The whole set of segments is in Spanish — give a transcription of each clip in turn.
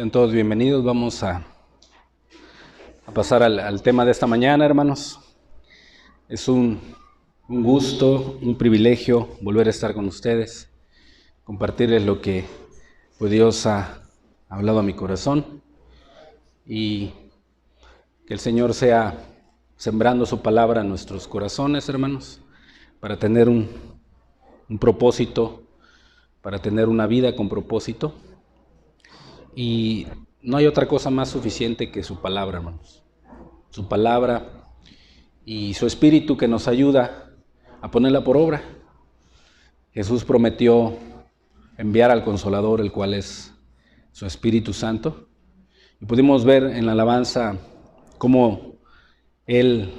Sean todos bienvenidos. Vamos a pasar al tema de esta mañana, hermanos. Es un gusto, un privilegio volver a estar con ustedes, compartirles lo que pues, Dios ha hablado a mi corazón y que el Señor sea sembrando su palabra en nuestros corazones, hermanos, para tener un propósito, para tener una vida con propósito. Y no hay otra cosa más suficiente que su palabra, hermanos. Su palabra y su espíritu que nos ayuda a ponerla por obra. Jesús prometió enviar al Consolador, el cual es su Espíritu Santo. Y pudimos ver en la alabanza cómo Él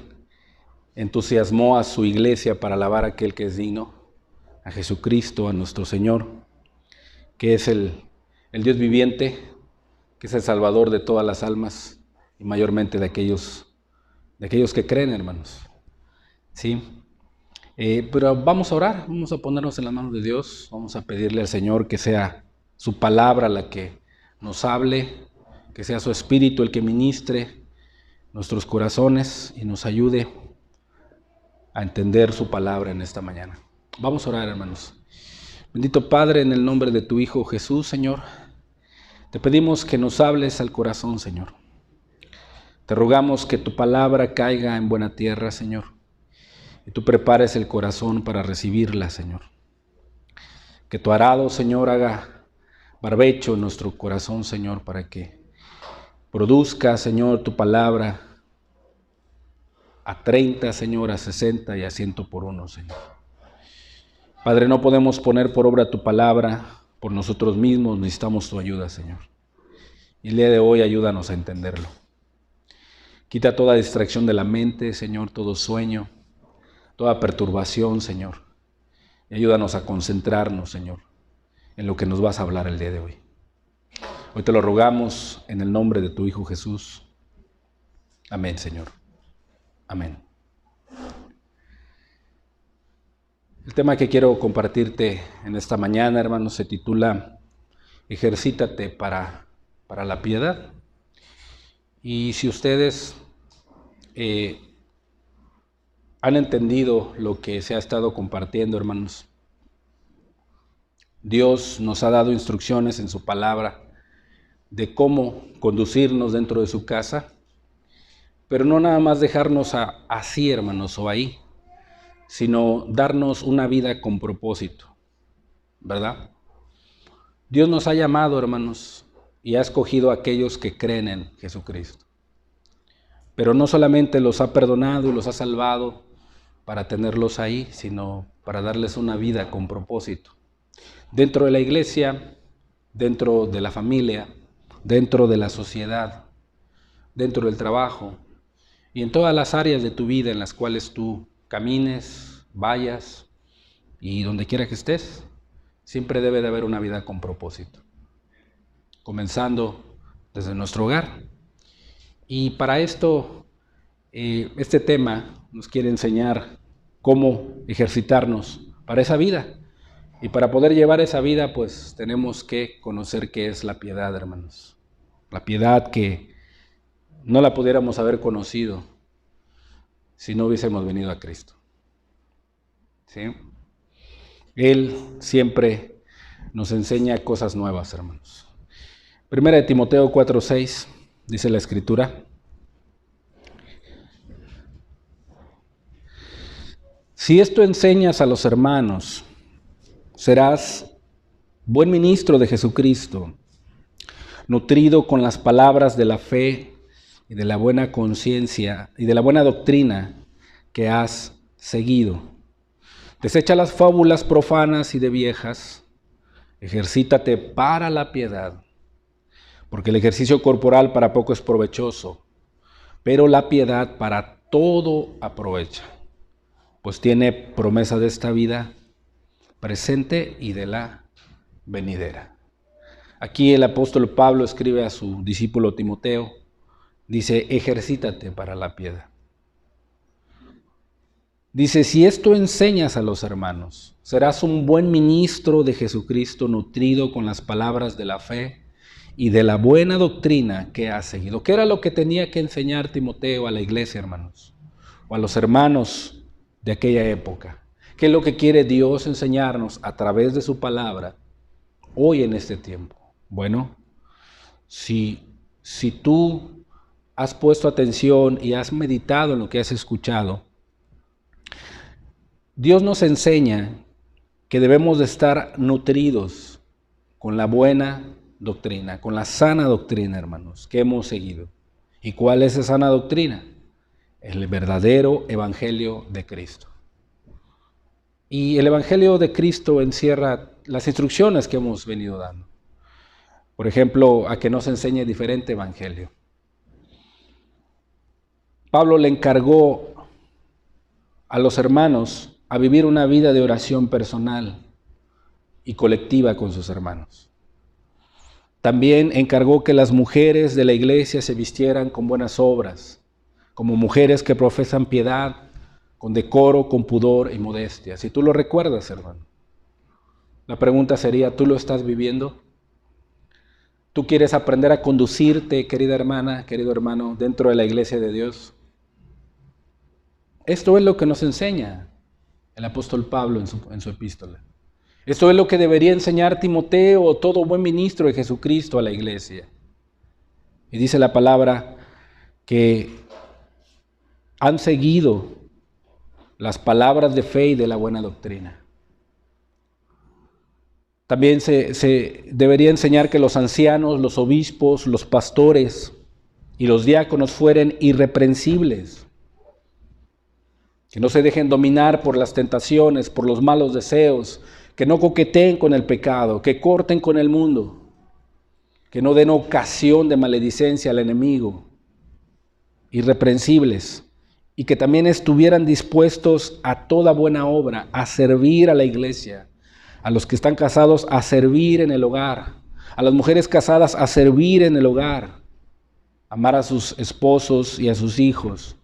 entusiasmó a su iglesia para alabar a aquel que es digno, a Jesucristo, a nuestro Señor, que es el Dios viviente, que es el Salvador de todas las almas y mayormente de aquellos que creen, hermanos. ¿Sí? Pero vamos a orar, vamos a ponernos en las manos de Dios, vamos a pedirle al Señor que sea su palabra la que nos hable, que sea su Espíritu el que ministre nuestros corazones y nos ayude a entender su palabra en esta mañana. Vamos a orar, hermanos. Bendito Padre, en el nombre de tu Hijo Jesús, Señor, te pedimos que nos hables al corazón, Señor. Te rogamos que tu palabra caiga en buena tierra, Señor, y tú prepares el corazón para recibirla, Señor. Que tu arado, Señor, haga barbecho en nuestro corazón, Señor, para que produzca, Señor, tu palabra a 30, Señor, a 60 y a 100 por uno, Señor. Padre, no podemos poner por obra tu palabra por nosotros mismos, necesitamos tu ayuda, Señor. Y el día de hoy ayúdanos a entenderlo. Quita toda distracción de la mente, Señor, todo sueño, toda perturbación, Señor. Y ayúdanos a concentrarnos, Señor, en lo que nos vas a hablar el día de hoy. Hoy te lo rogamos en el nombre de tu Hijo Jesús. Amén, Señor. Amén. El tema que quiero compartirte en esta mañana, hermanos, se titula Ejercítate para la piedad. Y si ustedes han entendido lo que se ha estado compartiendo, hermanos, Dios nos ha dado instrucciones en su palabra de cómo conducirnos dentro de su casa, pero no nada más dejarnos así, hermanos, o ahí, sino darnos una vida con propósito, ¿verdad? Dios nos ha llamado, hermanos, y ha escogido a aquellos que creen en Jesucristo. Pero no solamente los ha perdonado y los ha salvado para tenerlos ahí, sino para darles una vida con propósito. Dentro de la iglesia, dentro de la familia, dentro de la sociedad, dentro del trabajo y en todas las áreas de tu vida en las cuales tú camines, vayas y donde quiera que estés, siempre debe de haber una vida con propósito. Comenzando desde nuestro hogar. Y para esto, este tema nos quiere enseñar cómo ejercitarnos para esa vida. Y para poder llevar esa vida, pues tenemos que conocer qué es la piedad, hermanos. La piedad que no la pudiéramos haber conocido si no hubiésemos venido a Cristo. ¿Sí? Él siempre nos enseña cosas nuevas, hermanos. Primera de Timoteo 4:6, dice la Escritura: si esto enseñas a los hermanos, serás buen ministro de Jesucristo, nutrido con las palabras de la fe y de la buena conciencia y de la buena doctrina que has seguido. Desecha las fábulas profanas y de viejas, ejercítate para la piedad, porque el ejercicio corporal para poco es provechoso, pero la piedad para todo aprovecha, pues tiene promesa de esta vida presente y de la venidera. Aquí el apóstol Pablo escribe a su discípulo Timoteo, dice, ejercítate para la piedad. Dice, si esto enseñas a los hermanos, serás un buen ministro de Jesucristo, nutrido con las palabras de la fe y de la buena doctrina que has seguido. ¿Qué era lo que tenía que enseñar Timoteo a la iglesia, hermanos? O a los hermanos de aquella época. ¿Qué es lo que quiere Dios enseñarnos a través de su palabra hoy en este tiempo? Bueno, si tú has puesto atención y has meditado en lo que has escuchado, Dios nos enseña que debemos de estar nutridos con la buena doctrina, con la sana doctrina, hermanos, que hemos seguido. ¿Y cuál es esa sana doctrina? El verdadero evangelio de Cristo. Y el evangelio de Cristo encierra las instrucciones que hemos venido dando. Por ejemplo, a que nos enseñe diferente evangelio. Pablo le encargó a los hermanos a vivir una vida de oración personal y colectiva con sus hermanos. También encargó que las mujeres de la iglesia se vistieran con buenas obras, como mujeres que profesan piedad, con decoro, con pudor y modestia. Si tú lo recuerdas, hermano, la pregunta sería, ¿tú lo estás viviendo? ¿Tú quieres aprender a conducirte, querida hermana, querido hermano, dentro de la iglesia de Dios? Esto es lo que nos enseña el apóstol Pablo en su epístola. Esto es lo que debería enseñar Timoteo o todo buen ministro de Jesucristo a la iglesia. Y dice la palabra que han seguido las palabras de fe y de la buena doctrina. También se debería enseñar que los ancianos, los obispos, los pastores y los diáconos fueran irreprensibles, que no se dejen dominar por las tentaciones, por los malos deseos, que no coqueteen con el pecado, que corten con el mundo, que no den ocasión de maledicencia al enemigo, irreprensibles, y que también estuvieran dispuestos a toda buena obra, a servir a la iglesia, a los que están casados a servir en el hogar, a las mujeres casadas a servir en el hogar, amar a sus esposos y a sus hijos,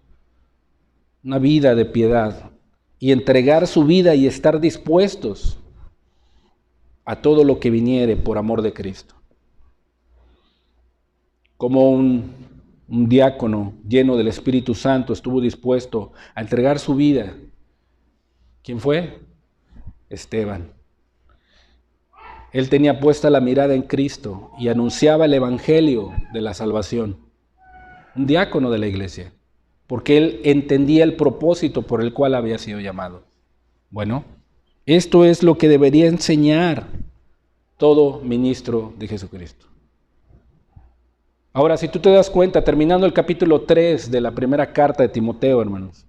una vida de piedad y entregar su vida y estar dispuestos a todo lo que viniere por amor de Cristo. Como un diácono lleno del Espíritu Santo estuvo dispuesto a entregar su vida. ¿Quién fue? Esteban. Él tenía puesta la mirada en Cristo y anunciaba el evangelio de la salvación. Un diácono de la iglesia, porque él entendía el propósito por el cual había sido llamado. Bueno, esto es lo que debería enseñar todo ministro de Jesucristo. Ahora, si tú te das cuenta, terminando el capítulo 3 de la primera carta de Timoteo, hermanos,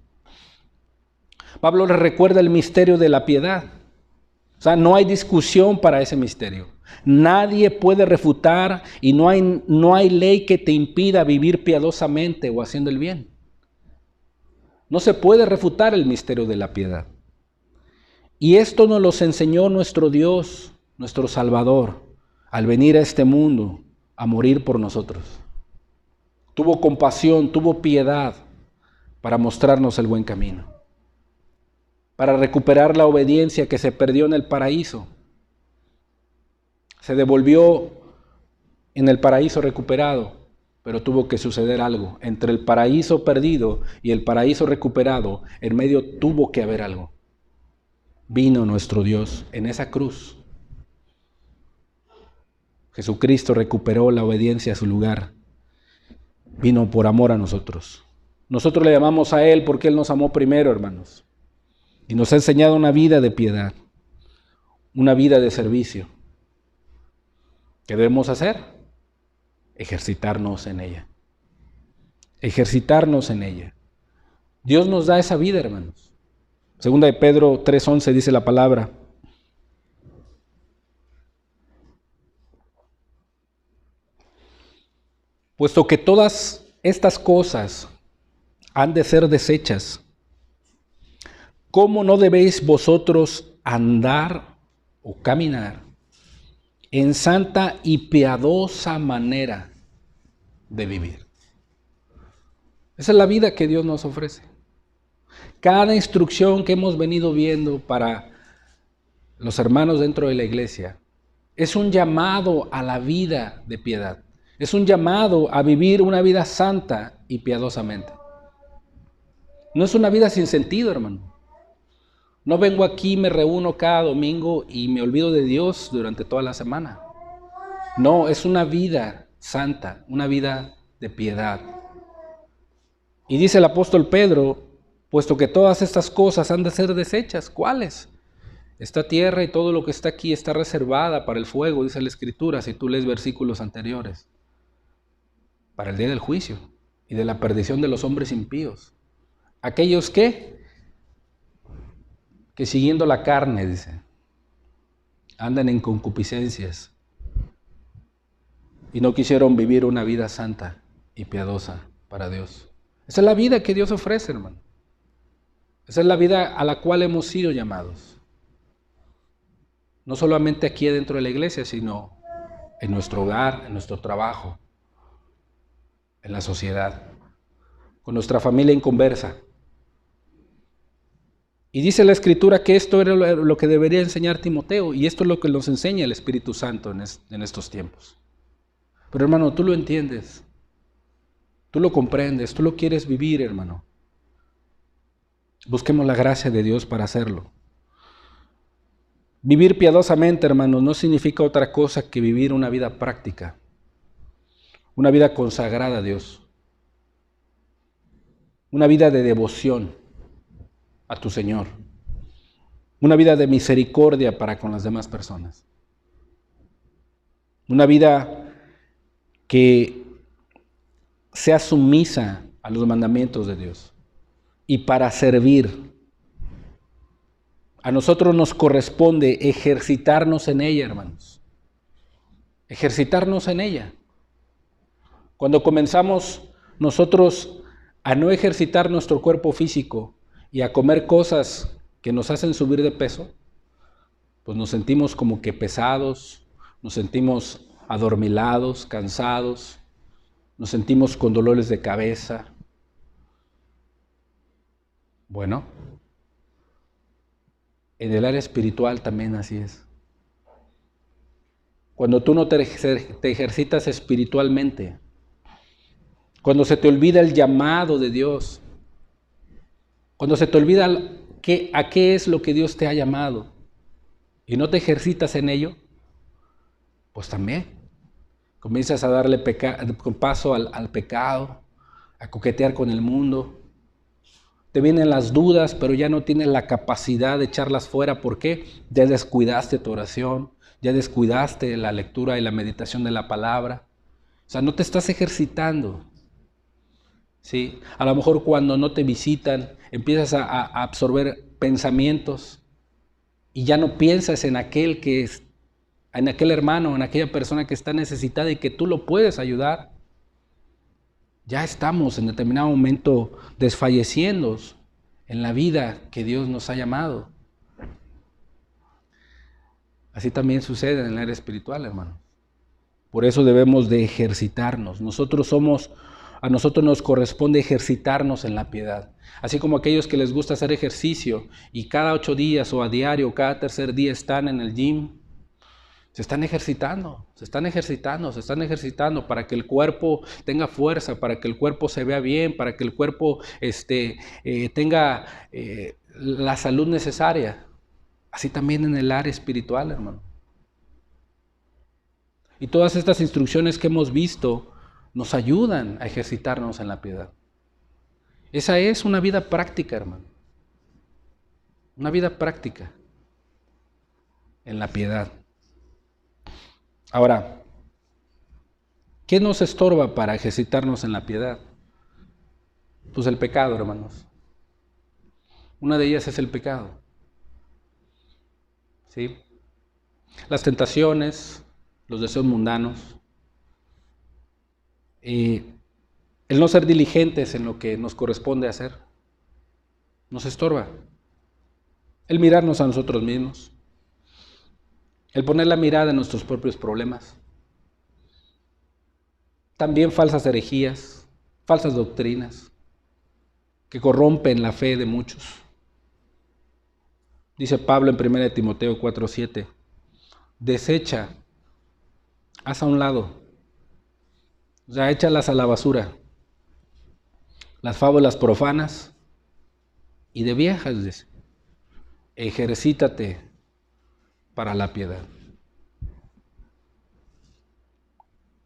Pablo les recuerda el misterio de la piedad. O sea, no hay discusión para ese misterio. Nadie puede refutar y no hay ley que te impida vivir piadosamente o haciendo el bien. No se puede refutar el misterio de la piedad. Y esto nos lo enseñó nuestro Dios, nuestro Salvador, al venir a este mundo a morir por nosotros. Tuvo compasión, tuvo piedad para mostrarnos el buen camino, para recuperar la obediencia que se perdió en el paraíso. Se devolvió en el paraíso recuperado, pero tuvo que suceder algo. Entre el paraíso perdido y el paraíso recuperado, en medio tuvo que haber algo. Vino nuestro Dios en esa cruz. Jesucristo recuperó la obediencia a su lugar. Vino por amor a nosotros. Nosotros le llamamos a Él porque Él nos amó primero, hermanos. Y nos ha enseñado una vida de piedad, una vida de servicio. ¿Qué debemos hacer? Ejercitarnos en ella. Ejercitarnos en ella. Dios nos da esa vida, hermanos. Segunda de Pedro 3:11 dice la palabra: puesto que todas estas cosas han de ser desechas, ¿cómo no debéis vosotros andar o caminar en santa y piadosa manera de vivir? Esa es la vida que Dios nos ofrece. Cada instrucción que hemos venido viendo para los hermanos dentro de la iglesia Es un llamado a la vida de piedad. Es un llamado a vivir una vida santa y piadosamente. No es una vida sin sentido, hermano. No vengo aquí, me reúno cada domingo y me olvido de Dios durante toda la semana. No, es una vida santa, una vida de piedad. Y dice el apóstol Pedro, puesto que todas estas cosas han de ser deshechas, ¿cuáles? Esta tierra y todo lo que está aquí está reservada para el fuego, dice la Escritura, si tú lees versículos anteriores, para el día del juicio y de la perdición de los hombres impíos. Aquellos que siguiendo la carne, dice, andan en concupiscencias y no quisieron vivir una vida santa y piadosa para Dios. Esa es la vida que Dios ofrece, hermano. Esa es la vida a la cual hemos sido llamados. No solamente aquí dentro de la iglesia, sino en nuestro hogar, en nuestro trabajo, en la sociedad, con nuestra familia inconversa. Y dice la Escritura que esto era lo que debería enseñar Timoteo, y esto es lo que nos enseña el Espíritu Santo en estos tiempos. Pero hermano, tú lo entiendes, tú lo comprendes, tú lo quieres vivir, hermano. Busquemos la gracia de Dios para hacerlo. Vivir piadosamente, hermano, no significa otra cosa que vivir una vida práctica, una vida consagrada a Dios, una vida de devoción a tu Señor, una vida de misericordia para con las demás personas, una vida que sea sumisa a los mandamientos de Dios y para servir. A nosotros nos corresponde ejercitarnos en ella, hermanos, ejercitarnos en ella. Cuando comenzamos nosotros a no ejercitar nuestro cuerpo físico y a comer cosas que nos hacen subir de peso, pues nos sentimos como que pesados, nos sentimos adormilados, cansados, nos sentimos con dolores de cabeza. Bueno, en el área espiritual también así es. Cuando tú no te ejercitas espiritualmente, cuando se te olvida el llamado de Dios, cuando se te olvida a qué es lo que Dios te ha llamado y no te ejercitas en ello, pues también comienzas a darle paso al pecado, a coquetear con el mundo. Te vienen las dudas, pero ya no tienes la capacidad de echarlas fuera. ¿Por qué? Ya descuidaste tu oración, ya descuidaste la lectura y la meditación de la palabra. O sea, no te estás ejercitando. ¿Sí? A lo mejor cuando no te visitan, empiezas a absorber pensamientos y ya no piensas en aquel hermano, en aquella persona que está necesitada y que tú lo puedes ayudar. Ya estamos en determinado momento desfalleciendo en la vida que Dios nos ha llamado. Así también sucede en el área espiritual, hermano. Por eso debemos de ejercitarnos. A nosotros nos corresponde ejercitarnos en la piedad. Así como aquellos que les gusta hacer ejercicio y cada 8 días o a diario, cada tercer día están en el gym, se están ejercitando para que el cuerpo tenga fuerza, para que el cuerpo se vea bien, para que el cuerpo tenga la salud necesaria. Así también en el área espiritual, hermano. Y todas estas instrucciones que hemos visto nos ayudan a ejercitarnos en la piedad. Esa es una vida práctica, hermano. Una vida práctica en la piedad. Ahora, ¿qué nos estorba para ejercitarnos en la piedad? Pues el pecado, hermanos. Una de ellas es el pecado. ¿Sí? Las tentaciones, los deseos mundanos, el no ser diligentes en lo que nos corresponde hacer, nos estorba. El mirarnos a nosotros mismos, el poner la mirada en nuestros propios problemas. También falsas herejías, falsas doctrinas que corrompen la fe de muchos. Dice Pablo en 1 Timoteo 4:7, desecha haz a un lado. O sea, échalas a la basura. Las fábulas profanas y de viejas, dice. Ejercítate para la piedad.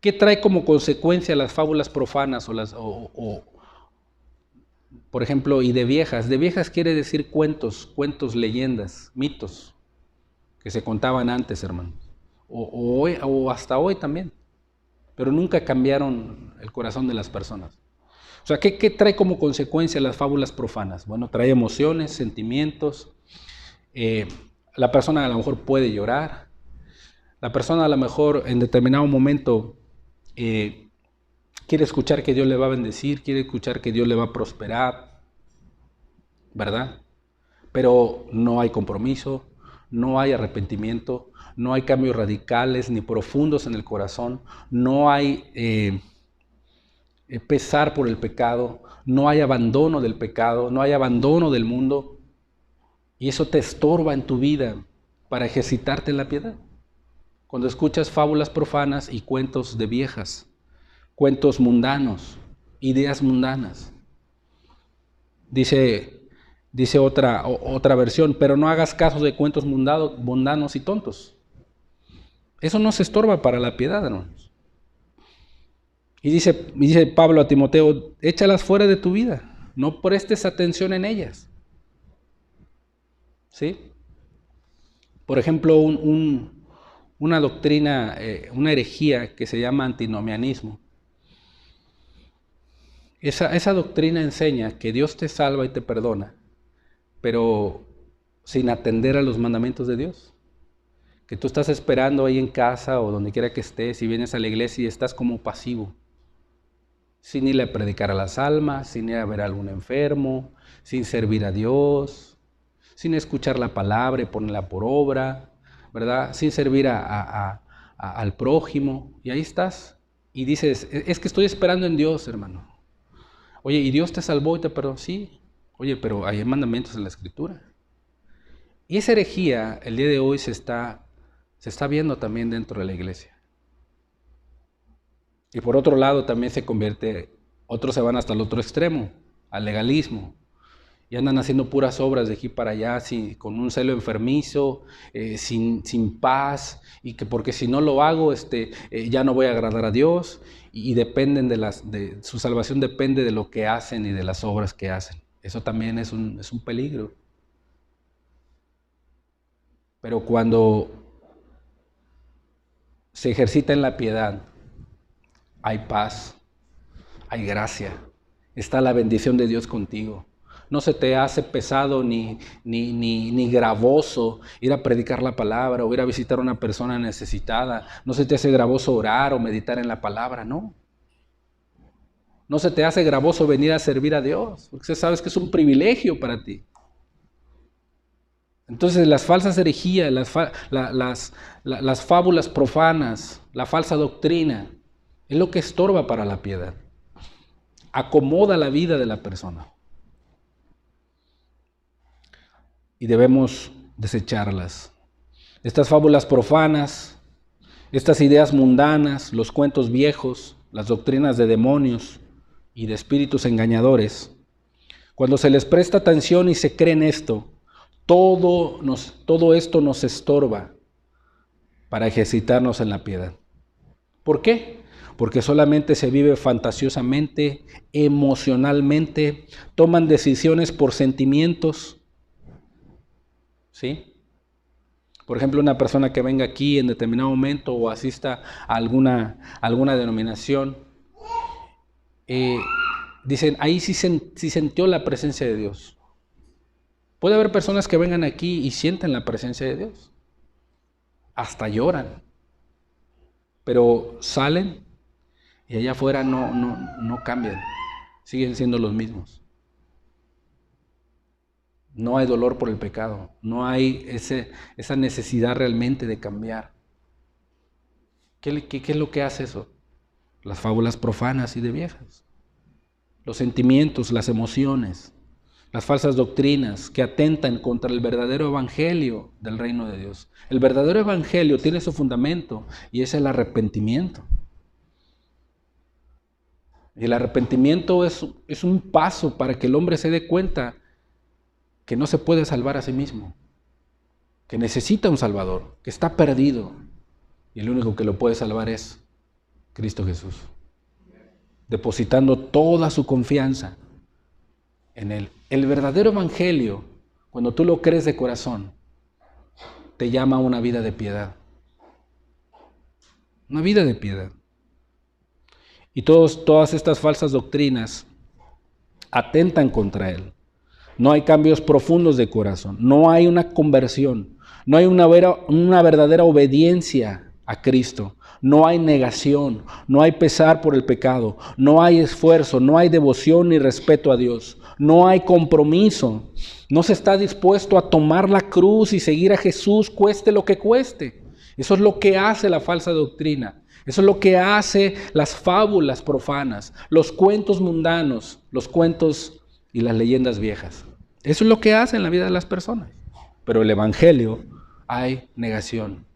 ¿Qué trae como consecuencia las fábulas profanas por ejemplo, y de viejas? De viejas quiere decir cuentos, leyendas, mitos que se contaban antes, hermano. O hasta hoy también. Pero nunca cambiaron el corazón de las personas. O sea, ¿qué trae como consecuencia las fábulas profanas? Bueno, trae emociones, sentimientos. La persona a lo mejor puede llorar. La persona a lo mejor en determinado momento quiere escuchar que Dios le va a bendecir, quiere escuchar que Dios le va a prosperar, ¿verdad? Pero no hay compromiso, no hay arrepentimiento, no hay cambios radicales ni profundos en el corazón, no hay pesar por el pecado, no hay abandono del pecado, no hay abandono del mundo, y eso te estorba en tu vida para ejercitarte en la piedad. Cuando escuchas fábulas profanas y cuentos de viejas, cuentos mundanos, ideas mundanas. Dice otra versión, pero no hagas caso de cuentos mundanos y tontos. Eso no se estorba para la piedad, hermanos. Y dice Pablo a Timoteo, échalas fuera de tu vida, no prestes atención en ellas. ¿Sí? Por ejemplo, una doctrina, una herejía que se llama antinomianismo. Esa doctrina enseña que Dios te salva y te perdona, pero sin atender a los mandamientos de Dios. Que tú estás esperando ahí en casa o donde quiera que estés y vienes a la iglesia y estás como pasivo, sin ir a predicar a las almas, sin ir a ver a algún enfermo, sin servir a Dios, sin escuchar la palabra y ponerla por obra, ¿verdad? Sin servir al prójimo. Y ahí estás y dices, es que estoy esperando en Dios, hermano. Oye, ¿y Dios te salvó y te perdonó? Sí. Oye, pero hay mandamientos en la Escritura. Y esa herejía, el día de hoy se está viendo también dentro de la iglesia. Y por otro lado también se convierte, otros se van hasta el otro extremo, al legalismo. Y andan haciendo puras obras de aquí para allá, con un celo enfermizo, sin paz, y que porque si no lo hago, ya no voy a agradar a Dios, y dependen de su salvación depende de lo que hacen y de las obras que hacen. Eso también es un peligro. Pero cuando se ejercita en la piedad, hay paz, hay gracia, está la bendición de Dios contigo. No se te hace pesado ni gravoso ir a predicar la palabra o ir a visitar a una persona necesitada. No se te hace gravoso orar o meditar en la palabra, no. No se te hace gravoso venir a servir a Dios, porque sabes que es un privilegio para ti. Entonces las falsas herejías, las fábulas profanas, la falsa doctrina, es lo que estorba para la piedad. Acomoda la vida de la persona. Y debemos desecharlas. Estas fábulas profanas, estas ideas mundanas, los cuentos viejos, las doctrinas de demonios y de espíritus engañadores, cuando se les presta atención y se cree en esto, todo esto nos estorba para ejercitarnos en la piedad. ¿Por qué? Porque solamente se vive fantasiosamente, emocionalmente, toman decisiones por sentimientos. ¿Sí? Por ejemplo, una persona que venga aquí en determinado momento o asista a alguna denominación, dicen, ahí sí sintió la presencia de Dios. Puede haber personas que vengan aquí y sienten la presencia de Dios. Hasta lloran. Pero salen y allá afuera no cambian. Siguen siendo los mismos. No hay dolor por el pecado. No hay esa necesidad realmente de cambiar. ¿Qué es lo que hace eso? Las fábulas profanas y de viejas. Los sentimientos, las emociones. las falsas doctrinas que atentan contra el verdadero evangelio del reino de Dios. El verdadero evangelio tiene su fundamento y es el arrepentimiento. Y el arrepentimiento es un paso para que el hombre se dé cuenta que no se puede salvar a sí mismo, que necesita un Salvador, que está perdido. Y el único que lo puede salvar es Cristo Jesús, depositando toda su confianza en Él. El verdadero evangelio, cuando tú lo crees de corazón, te llama a una vida de piedad. Una vida de piedad. Y todas estas falsas doctrinas atentan contra Él. No hay cambios profundos de corazón, no hay una conversión, no hay una verdadera obediencia a Cristo, no hay negación, no hay pesar por el pecado, no hay esfuerzo, no hay devoción ni respeto a Dios, no hay compromiso, no se está dispuesto a tomar la cruz y seguir a Jesús cueste lo que cueste. Eso es lo que hace la falsa doctrina. Eso es lo que hace las fábulas profanas, los cuentos mundanos, los cuentos y las leyendas viejas. Eso es lo que hace en la vida de las personas. Pero en el evangelio hay negación.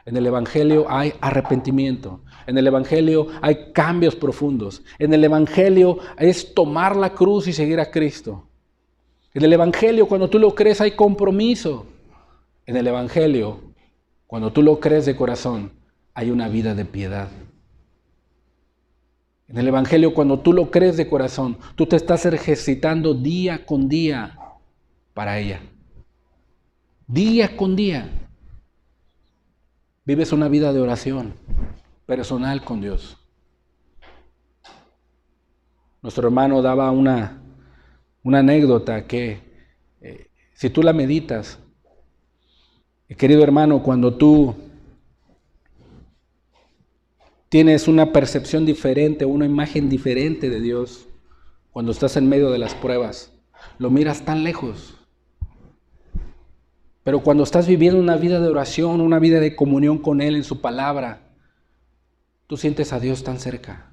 En el evangelio hay arrepentimiento. En el evangelio hay cambios profundos. En el evangelio es tomar la cruz y seguir a Cristo. En el evangelio, cuando tú lo crees, hay compromiso. En el evangelio, cuando tú lo crees de corazón, hay una vida de piedad. En el evangelio, cuando tú lo crees de corazón, tú te estás ejercitando día con día para ella. Día con día. Vives una vida de oración personal con Dios. Nuestro hermano daba una anécdota que, si tú la meditas, querido hermano, cuando tú tienes una percepción diferente, una imagen diferente de Dios, cuando estás en medio de las pruebas, lo miras tan lejos. Pero cuando estás viviendo una vida de oración, una vida de comunión con Él en su palabra, tú sientes a Dios tan cerca.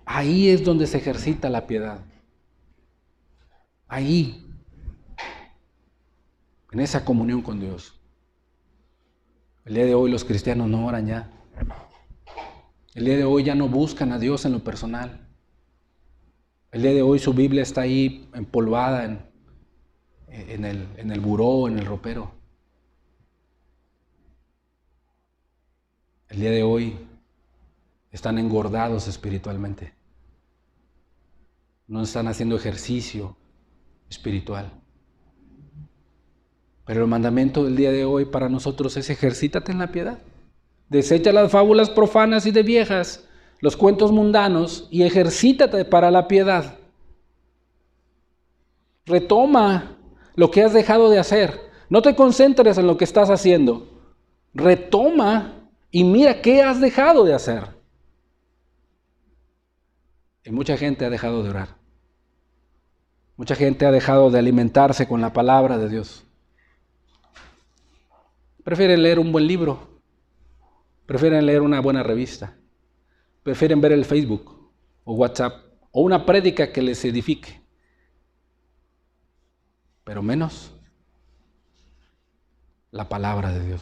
Ahí es donde se ejercita la piedad. Ahí, en esa comunión con Dios. El día de hoy los cristianos no oran ya. El día de hoy ya no buscan a Dios en lo personal. El día de hoy su Biblia está ahí empolvada en el buró, en el ropero. El día de hoy están engordados espiritualmente. No están haciendo ejercicio espiritual. Pero el mandamiento del día de hoy para nosotros es: ejercítate en la piedad. Desecha las fábulas profanas y de viejas, los cuentos mundanos, y ejercítate para la piedad. Retoma lo que has dejado de hacer. No te concentres en lo que estás haciendo. Retoma y mira qué has dejado de hacer. Y mucha gente ha dejado de orar. Mucha gente ha dejado de alimentarse con la palabra de Dios. Prefieren leer un buen libro. Prefieren leer una buena revista. Prefieren ver el Facebook o WhatsApp o una prédica que les edifique. Pero menos la palabra de Dios.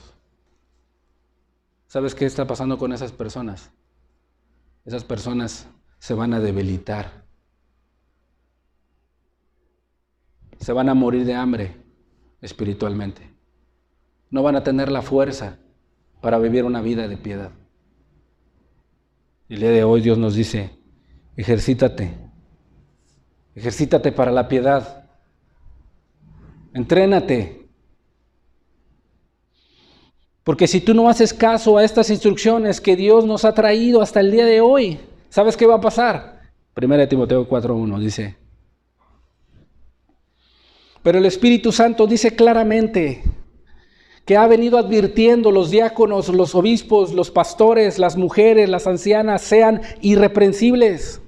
¿Sabes qué está pasando con esas personas? Esas personas se van a debilitar. Se van a morir de hambre espiritualmente. No van a tener la fuerza para vivir una vida de piedad. Y el día de hoy Dios nos dice: ejercítate. Ejercítate para la piedad. Entrénate. Porque si tú no haces caso a estas instrucciones que Dios nos ha traído hasta el día de hoy, ¿sabes qué va a pasar? 1 Timoteo 4:1 dice: pero el Espíritu Santo dice claramente que ha venido advirtiendo los diáconos, los obispos, los pastores, las mujeres, las ancianas, sean irreprensibles,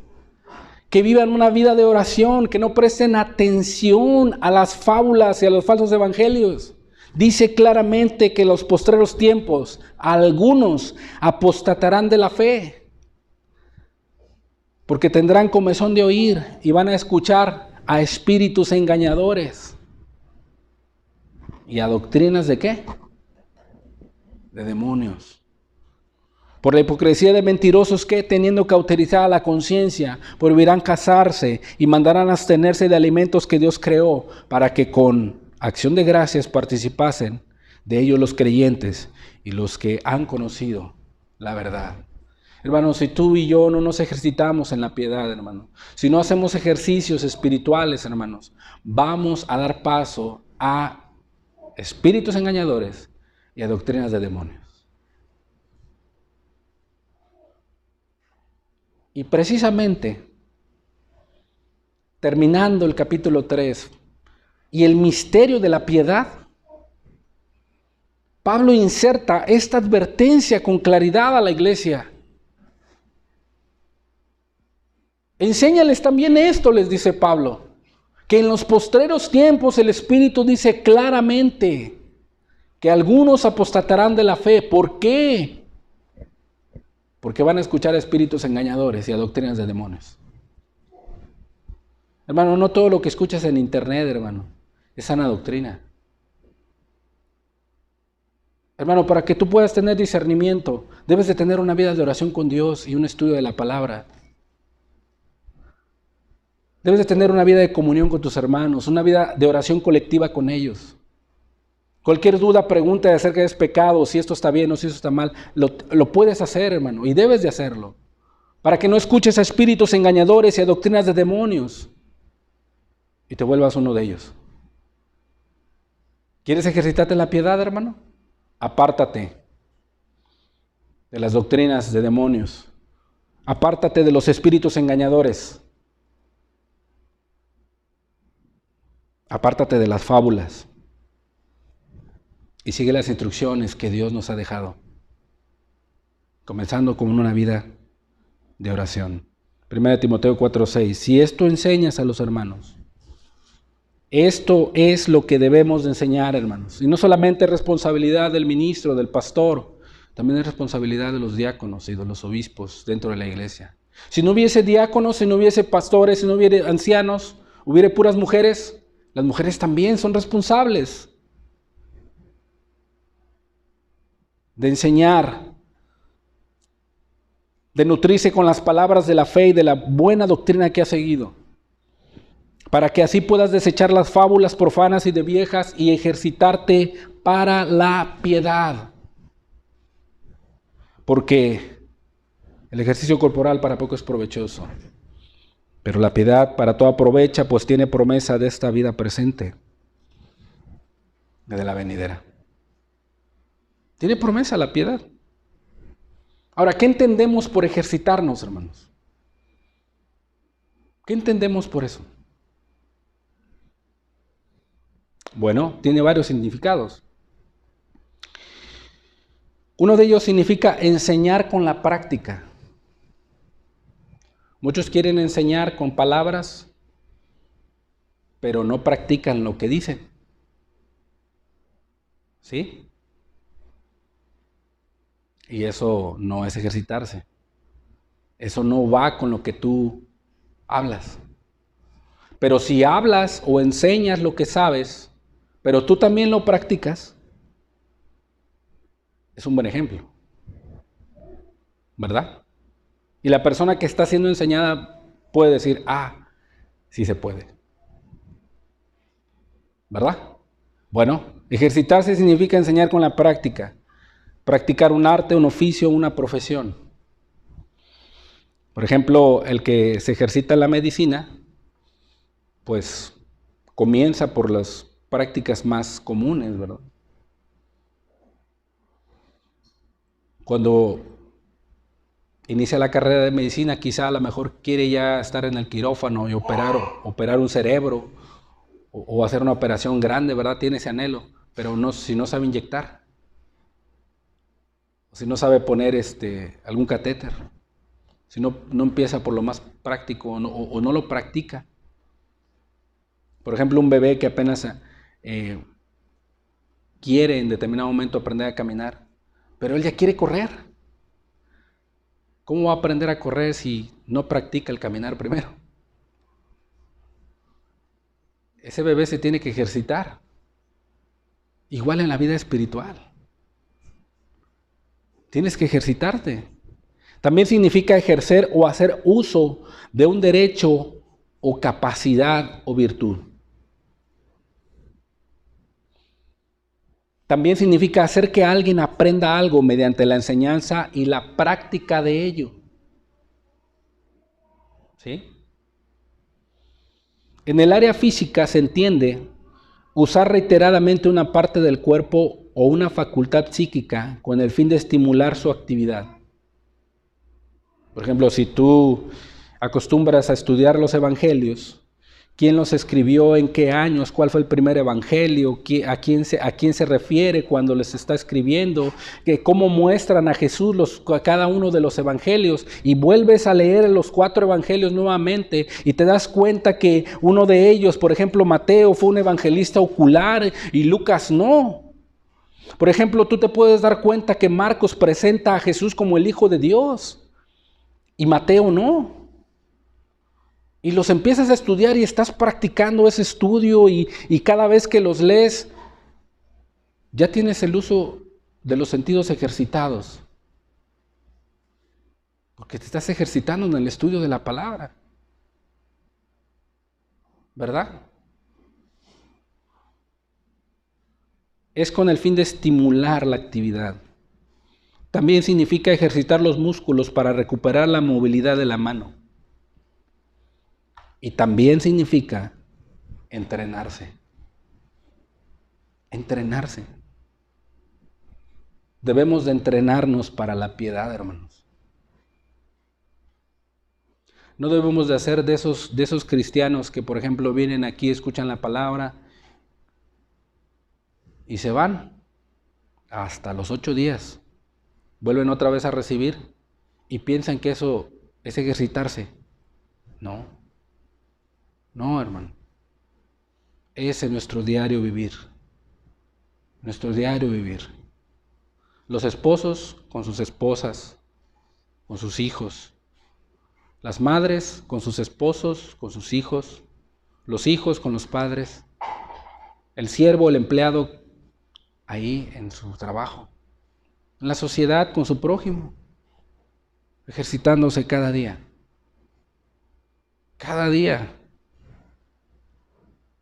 que vivan una vida de oración, que no presten atención a las fábulas y a los falsos evangelios. Dice claramente que en los postreros tiempos algunos apostatarán de la fe, porque tendrán comezón de oír y van a escuchar a espíritus engañadores. ¿Y a doctrinas de qué? De demonios. Por la hipocresía de mentirosos que, teniendo cauterizada la conciencia, prohibirán casarse y mandarán abstenerse de alimentos que Dios creó, para que con acción de gracias participasen de ellos los creyentes y los que han conocido la verdad. Hermanos, si tú y yo no nos ejercitamos en la piedad, hermano, si no hacemos ejercicios espirituales, hermanos, vamos a dar paso a espíritus engañadores y a doctrinas de demonios. Y precisamente, terminando el capítulo 3 y el misterio de la piedad, Pablo inserta esta advertencia con claridad a la iglesia. Enséñales también esto, les dice Pablo, que en los postreros tiempos el Espíritu dice claramente que algunos apostatarán de la fe. ¿Por qué? Porque van a escuchar a espíritus engañadores y a doctrinas de demonios. Hermano, no todo lo que escuchas en internet, hermano, es sana doctrina. Hermano, para que tú puedas tener discernimiento, debes de tener una vida de oración con Dios y un estudio de la palabra. Debes de tener una vida de comunión con tus hermanos, una vida de oración colectiva con ellos. Cualquier duda, pregunta acerca de pecado, si esto está bien o si esto está mal, lo puedes hacer, hermano, y debes de hacerlo. Para que no escuches a espíritus engañadores y a doctrinas de demonios y te vuelvas uno de ellos. ¿Quieres ejercitarte en la piedad, hermano? Apártate de las doctrinas de demonios. Apártate de los espíritus engañadores. Apártate de las fábulas. Y sigue las instrucciones que Dios nos ha dejado. Comenzando con una vida de oración. 1 Timoteo 4:6. Si esto enseñas a los hermanos, esto es lo que debemos de enseñar, hermanos. Y no solamente es responsabilidad del ministro, del pastor, también es responsabilidad de los diáconos y de los obispos dentro de la iglesia. Si no hubiese diáconos, si no hubiese pastores, si no hubiera ancianos, hubiera puras mujeres, las mujeres también son responsables de enseñar, de nutrirse con las palabras de la fe y de la buena doctrina que ha seguido, para que así puedas desechar las fábulas profanas y de viejas y ejercitarte para la piedad. Porque el ejercicio corporal para poco es provechoso, pero la piedad para todo aprovecha, pues tiene promesa de esta vida presente y de la venidera. Tiene promesa la piedad. Ahora, ¿qué entendemos por ejercitarnos, hermanos? ¿Qué entendemos por eso? Bueno, tiene varios significados. Uno de ellos significa enseñar con la práctica. Muchos quieren enseñar con palabras, pero no practican lo que dicen. ¿Sí? Y eso no es ejercitarse. Eso no va con lo que tú hablas. Pero si hablas o enseñas lo que sabes, pero tú también lo practicas, es un buen ejemplo. ¿Verdad? Y la persona que está siendo enseñada puede decir, sí se puede. ¿Verdad? Bueno, ejercitarse significa enseñar con la práctica. Practicar un arte, un oficio, una profesión. Por ejemplo, el que se ejercita en la medicina, pues comienza por las prácticas más comunes, ¿verdad? Cuando inicia la carrera de medicina, quizá a lo mejor quiere ya estar en el quirófano y operar un cerebro o hacer una operación grande, ¿verdad? Tiene ese anhelo, pero si no sabe inyectar, si no sabe poner algún catéter, si no empieza por lo más práctico o no lo practica. Por ejemplo, un bebé que apenas quiere en determinado momento aprender a caminar, pero él ya quiere correr. ¿Cómo va a aprender a correr si no practica el caminar primero? ese bebé se tiene que ejercitar. Igual en la vida espiritual. Tienes que ejercitarte. También significa ejercer o hacer uso de un derecho o capacidad o virtud. También significa hacer que alguien aprenda algo mediante la enseñanza y la práctica de ello. ¿Sí? En el área física se entiende usar reiteradamente una parte del cuerpo o una facultad psíquica con el fin de estimular su actividad. Por ejemplo, si tú acostumbras a estudiar los evangelios, ¿quién los escribió? ¿En qué años? ¿Cuál fue el primer evangelio? ¿A quién se refiere cuando les está escribiendo? ¿Cómo muestran a Jesús cada uno de los evangelios? Y vuelves a leer los 4 evangelios nuevamente y te das cuenta que uno de ellos, por ejemplo, Mateo, fue un evangelista ocular y Lucas no. Por ejemplo, tú te puedes dar cuenta que Marcos presenta a Jesús como el Hijo de Dios y Mateo no. Y los empiezas a estudiar y estás practicando ese estudio y cada vez que los lees, ya tienes el uso de los sentidos ejercitados. Porque te estás ejercitando en el estudio de la palabra. ¿Verdad? Es con el fin de estimular la actividad. También significa ejercitar los músculos para recuperar la movilidad de la mano. Y también significa entrenarse. Entrenarse. Debemos de entrenarnos para la piedad, hermanos. No debemos de hacer de esos cristianos que, por ejemplo, vienen aquí, escuchan la palabra y se van hasta los 8 días. Vuelven otra vez a recibir y piensan que eso es ejercitarse. No, hermano. Ese es nuestro diario vivir. Nuestro diario vivir. Los esposos con sus esposas, con sus hijos. Las madres con sus esposos, con sus hijos. Los hijos con los padres. El siervo, el empleado, ahí en su trabajo. En la sociedad con su prójimo. Ejercitándose cada día. Cada día.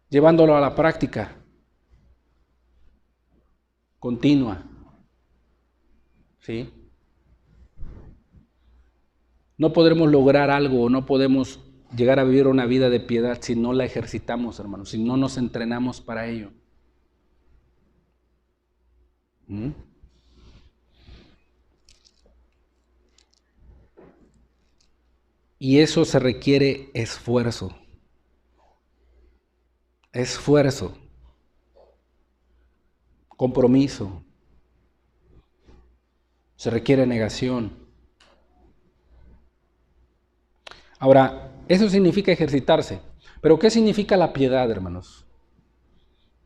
Llevándolo a la práctica. Continua. ¿Sí? No podremos lograr algo, no podemos llegar a vivir una vida de piedad si no la ejercitamos, hermanos, si no nos entrenamos para ello. Y eso se requiere esfuerzo. Esfuerzo. Compromiso. Se requiere negación. Ahora, eso significa ejercitarse. Pero ¿qué significa la piedad, hermanos?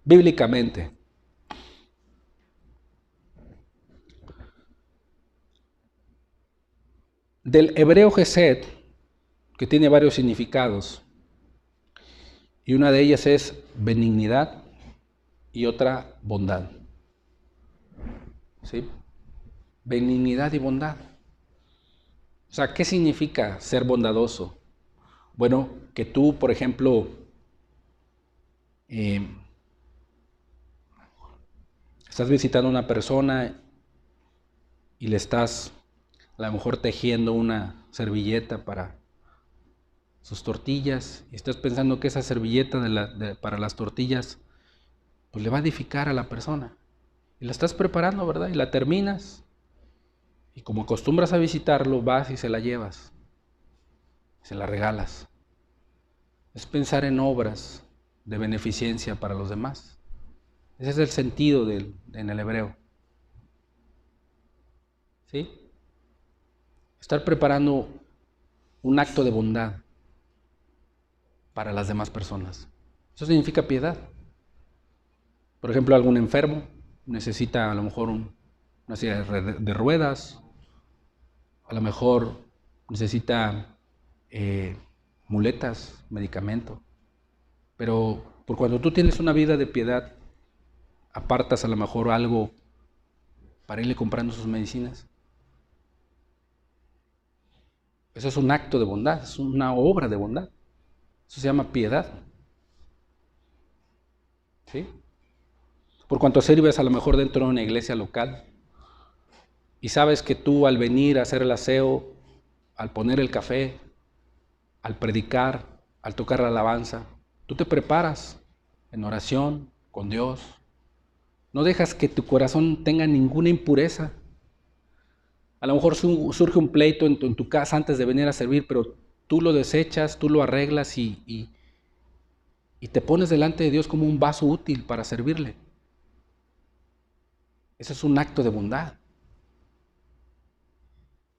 Bíblicamente. Del hebreo gesed, que tiene varios significados, y una de ellas es benignidad y otra bondad. ¿Sí? Benignidad y bondad. O sea, ¿qué significa ser bondadoso? Bueno, que tú, por ejemplo, estás visitando a una persona y le estás a lo mejor tejiendo una servilleta para sus tortillas y estás pensando que esa servilleta para las tortillas pues le va a edificar a la persona. Y la estás preparando, ¿verdad? Y la terminas. Y como acostumbras a visitarlo, vas y se la llevas. Se la regalas. Es pensar en obras de beneficencia para los demás. Ese es el sentido en el hebreo. ¿Sí? Estar preparando un acto de bondad para las demás personas. Eso significa piedad. Por ejemplo, algún enfermo necesita a lo mejor una silla de ruedas, a lo mejor necesita muletas, medicamento, pero Por cuando tú tienes una vida de piedad, apartas a lo mejor algo para irle comprando sus medicinas. Eso es un acto de bondad, es una obra de bondad. Eso se llama piedad. ¿Sí? Por cuanto sirves a lo mejor dentro de una iglesia local y sabes que tú al venir a hacer el aseo, al poner el café, al predicar, al tocar la alabanza, tú te preparas en oración con Dios. No dejas que tu corazón tenga ninguna impureza. A lo mejor surge un pleito en tu casa antes de venir a servir, pero tú lo desechas, tú lo arreglas y te pones delante de Dios como un vaso útil para servirle. Eso es un acto de bondad.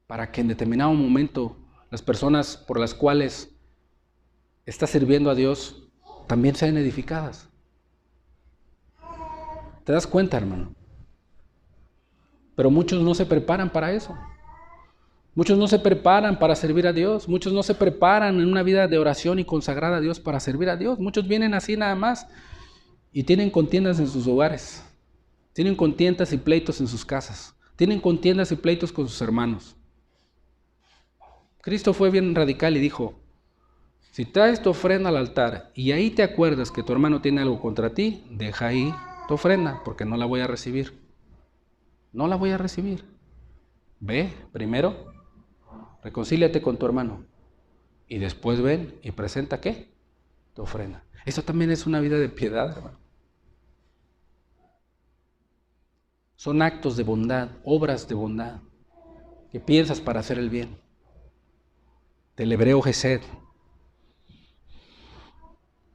Para que en determinado momento las personas por las cuales estás sirviendo a Dios también sean edificadas. ¿Te das cuenta, hermano? Pero muchos no se preparan para eso. Muchos no se preparan para servir a Dios. Muchos no se preparan en una vida de oración y consagrada a Dios para servir a Dios. Muchos vienen así nada más y tienen contiendas en sus hogares. Tienen contiendas y pleitos en sus casas. Tienen contiendas y pleitos con sus hermanos. Cristo fue bien radical y dijo, si traes tu ofrenda al altar y ahí te acuerdas que tu hermano tiene algo contra ti, deja ahí tu ofrenda porque no la voy a recibir. No la voy a recibir. Ve primero, reconcíliate con tu hermano y después ven y presenta ¿qué? Tu ofrenda. Eso también es una vida de piedad, hermano. Son actos de bondad, obras de bondad que piensas para hacer el bien. Del hebreo Gesed.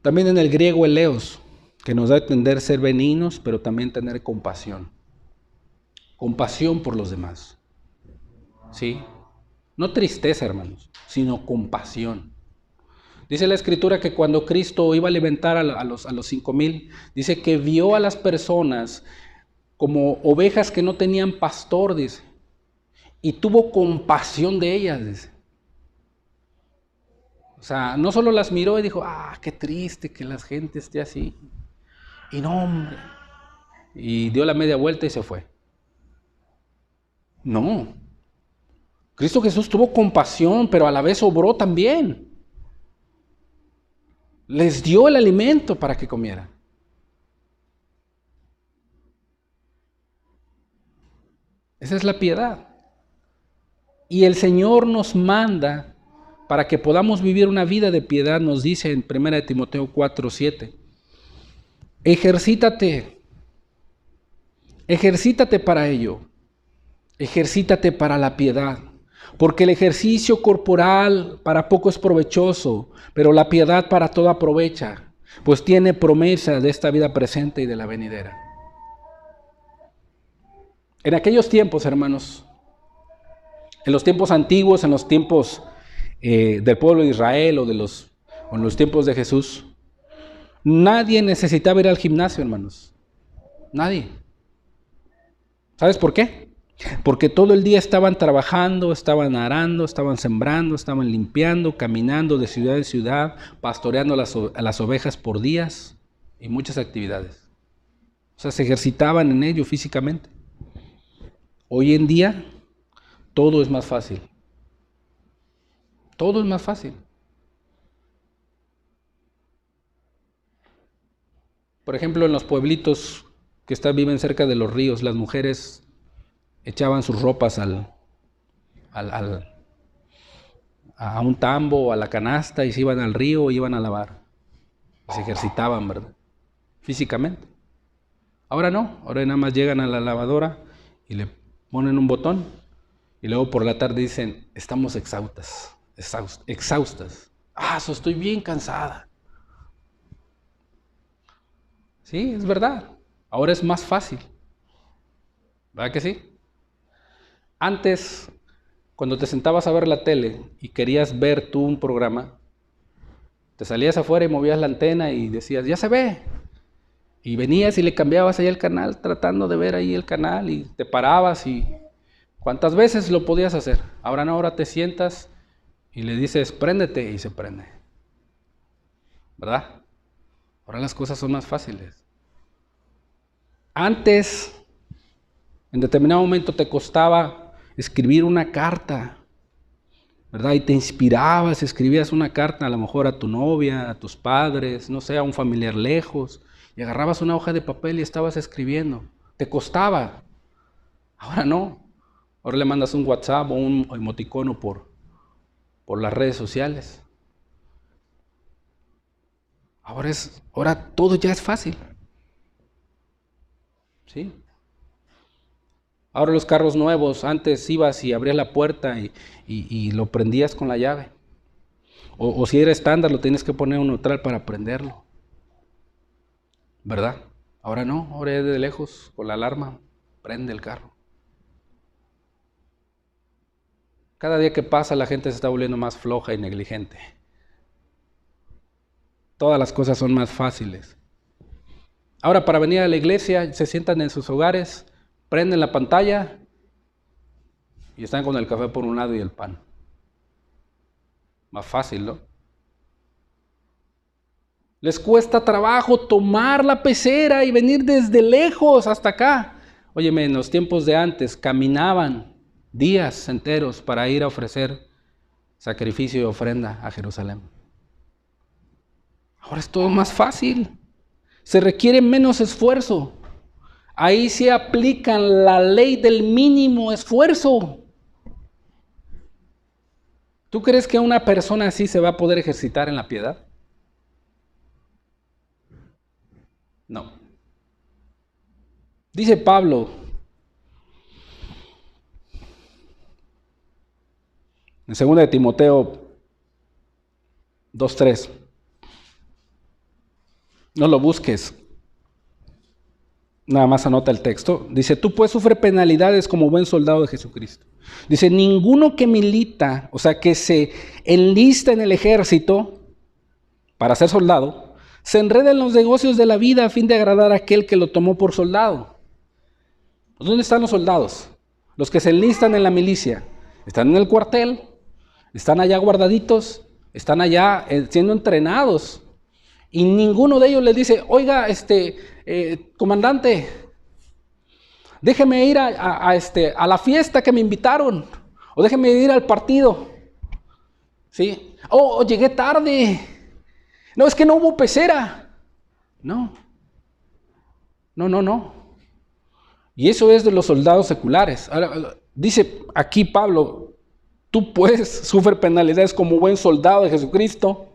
También en el griego eleos, que nos da a entender ser benignos, pero también tener compasión. Compasión por los demás. ¿Sí? No tristeza, hermanos, sino compasión. Dice la Escritura que cuando Cristo iba a alimentar a los 5,000, dice que vio a las personas como ovejas que no tenían pastor, dice, y tuvo compasión de ellas, dice. O sea, no solo las miró y dijo, qué triste que la gente esté así. Y no, hombre. Y dio la media vuelta y se fue. No. Cristo Jesús tuvo compasión, pero a la vez obró también. Les dio el alimento para que comieran. Esa es la piedad. Y el Señor nos manda para que podamos vivir una vida de piedad, nos dice en 1 Timoteo 4:7. Ejercítate para ello. Ejercítate para la piedad. Porque el ejercicio corporal para poco es provechoso, pero la piedad para todo aprovecha, pues tiene promesa de esta vida presente y de la venidera. En aquellos tiempos, hermanos, en los tiempos antiguos, en los tiempos del pueblo de Israel o en los tiempos de Jesús, nadie necesitaba ir al gimnasio, hermanos. Nadie. ¿Sabes por qué? Porque todo el día estaban trabajando, estaban arando, estaban sembrando, estaban limpiando, caminando de ciudad en ciudad, pastoreando a las ovejas por días y muchas actividades. O sea, se ejercitaban en ello físicamente. Hoy en día, todo es más fácil. Todo es más fácil. Por ejemplo, en los pueblitos que viven cerca de los ríos, las mujeres echaban sus ropas a un tambo o a la canasta y se iban al río y iban a lavar. Se ejercitaban, ¿verdad? Físicamente. Ahora no, ahora nada más llegan a la lavadora y le ponen un botón y luego por la tarde dicen, estamos exhaustas. Estoy bien cansada. Sí, es verdad. Ahora es más fácil. ¿Verdad que sí? Antes, cuando te sentabas a ver la tele y querías ver tú un programa, te salías afuera y movías la antena y decías, ya se ve. Y venías y le cambiabas ahí el canal, tratando de ver ahí el canal y te parabas y ¿cuántas veces lo podías hacer? Ahora no, ahora te sientas y le dices, préndete y se prende. ¿Verdad? Ahora las cosas son más fáciles. Antes, en determinado momento te costaba escribir una carta, ¿verdad? Y te inspirabas, escribías una carta a lo mejor a tu novia, a tus padres, no sé, a un familiar lejos, y agarrabas una hoja de papel y estabas escribiendo. Te costaba. Ahora no. Ahora le mandas un WhatsApp o un emoticono por las redes sociales. Ahora todo ya es fácil. ¿Sí? Ahora los carros nuevos, antes ibas y abrías la puerta y lo prendías con la llave. O si era estándar, lo tienes que poner un neutral para prenderlo. ¿Verdad? Ahora no, ahora es de lejos, con la alarma, prende el carro. Cada día que pasa la gente se está volviendo más floja y negligente. Todas las cosas son más fáciles. Ahora para venir a la iglesia se sientan en sus hogares, prenden la pantalla y están con el café por un lado y el pan. Más fácil, ¿no? Les cuesta trabajo tomar la pecera y venir desde lejos hasta acá. Óyeme, en los tiempos de antes caminaban días enteros para ir a ofrecer sacrificio y ofrenda a Jerusalén. Ahora es todo más fácil. Se requiere menos esfuerzo. Ahí se aplican la ley del mínimo esfuerzo. ¿Tú crees que una persona así se va a poder ejercitar en la piedad? No. Dice Pablo, en 2 de Timoteo 2:3, no lo busques, nada más anota el texto. Dice, tú pues sufre penalidades como buen soldado de Jesucristo. Dice, ninguno que milita, o sea, que se enlista en el ejército para ser soldado, se enreda en los negocios de la vida a fin de agradar a aquel que lo tomó por soldado. ¿Dónde están los soldados? Los que se enlistan en la milicia. Están en el cuartel, están allá guardaditos, están allá siendo entrenados. Y ninguno de ellos les dice, oiga, comandante, déjeme ir a la fiesta que me invitaron, o déjeme ir al partido. ¿Sí? Oh, llegué tarde. No, es que no hubo pecera. No. Y eso es de los soldados seculares. Ahora, dice aquí Pablo, tú pues sufres penalidades como buen soldado de Jesucristo.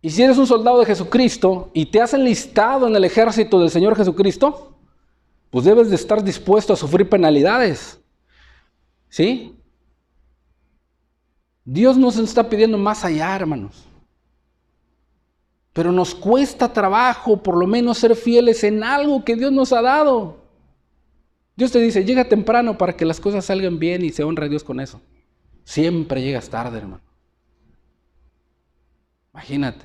Y si eres un soldado de Jesucristo y te has enlistado en el ejército del Señor Jesucristo, pues debes de estar dispuesto a sufrir penalidades. ¿Sí? Dios nos está pidiendo más allá, hermanos. Pero nos cuesta trabajo por lo menos ser fieles en algo que Dios nos ha dado. Dios te dice, llega temprano para que las cosas salgan bien y se honre a Dios con eso. Siempre llegas tarde, hermano. Imagínate.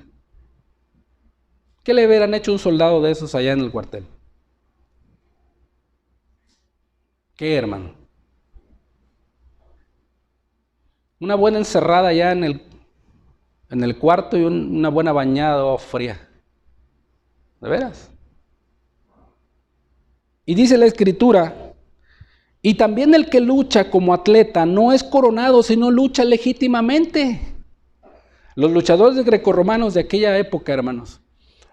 ¿Qué le hubieran hecho un soldado de esos allá en el cuartel? ¿Qué, hermano? Una buena encerrada allá en el cuarto y una buena bañada fría. ¿De veras? Y dice la Escritura, y también el que lucha como atleta no es coronado, sino lucha legítimamente. Los luchadores grecorromanos de aquella época, hermanos,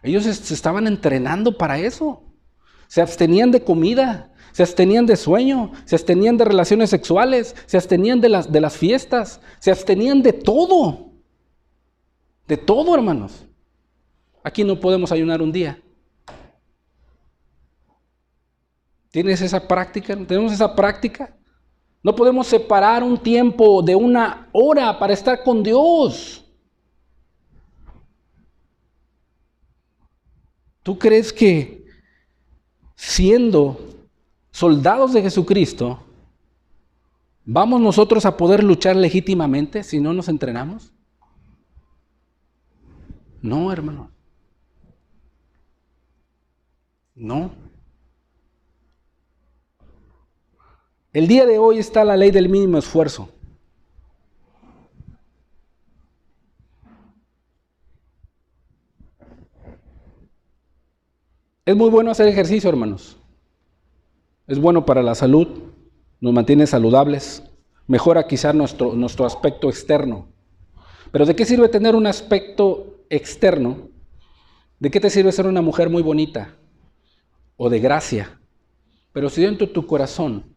ellos se estaban entrenando para eso. Se abstenían de comida, se abstenían de sueño, se abstenían de relaciones sexuales, se abstenían de las fiestas, se abstenían de todo. De todo, hermanos. Aquí no podemos ayunar un día. ¿Tienes esa práctica? ¿Tenemos esa práctica? No podemos separar un tiempo de una hora para estar con Dios. ¿Tú crees que siendo soldados de Jesucristo, vamos nosotros a poder luchar legítimamente si no nos entrenamos? No, hermano. No. El día de hoy está la ley del mínimo esfuerzo. Es muy bueno hacer ejercicio, hermanos. Es bueno para la salud, nos mantiene saludables, mejora quizás nuestro aspecto externo. Pero ¿de qué sirve tener un aspecto externo? ¿De qué te sirve ser una mujer muy bonita o de gracia? Pero si dentro de tu corazón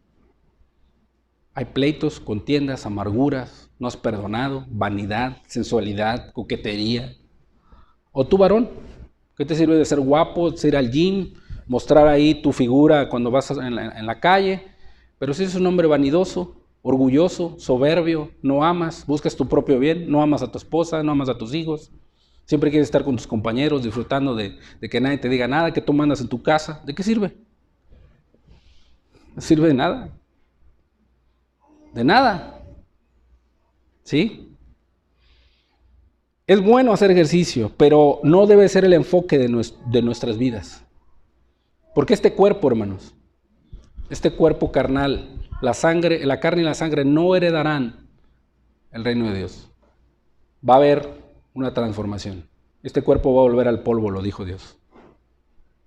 hay pleitos, contiendas, amarguras, no has perdonado, vanidad, sensualidad, coquetería. O tú, varón, ¿qué te sirve de ser guapo, de ir al gym, mostrar ahí tu figura cuando vas en la calle? Pero si eres un hombre vanidoso, orgulloso, soberbio, no amas, buscas tu propio bien, no amas a tu esposa, no amas a tus hijos, siempre quieres estar con tus compañeros, disfrutando de que nadie te diga nada, que tú mandas en tu casa, ¿de qué sirve? No sirve de nada. De nada. ¿Sí? Es bueno hacer ejercicio, pero no debe ser el enfoque de nuestras vidas. Porque este cuerpo, hermanos, este cuerpo carnal, la carne y la sangre no heredarán el reino de Dios. Va a haber una transformación. Este cuerpo va a volver al polvo, lo dijo Dios.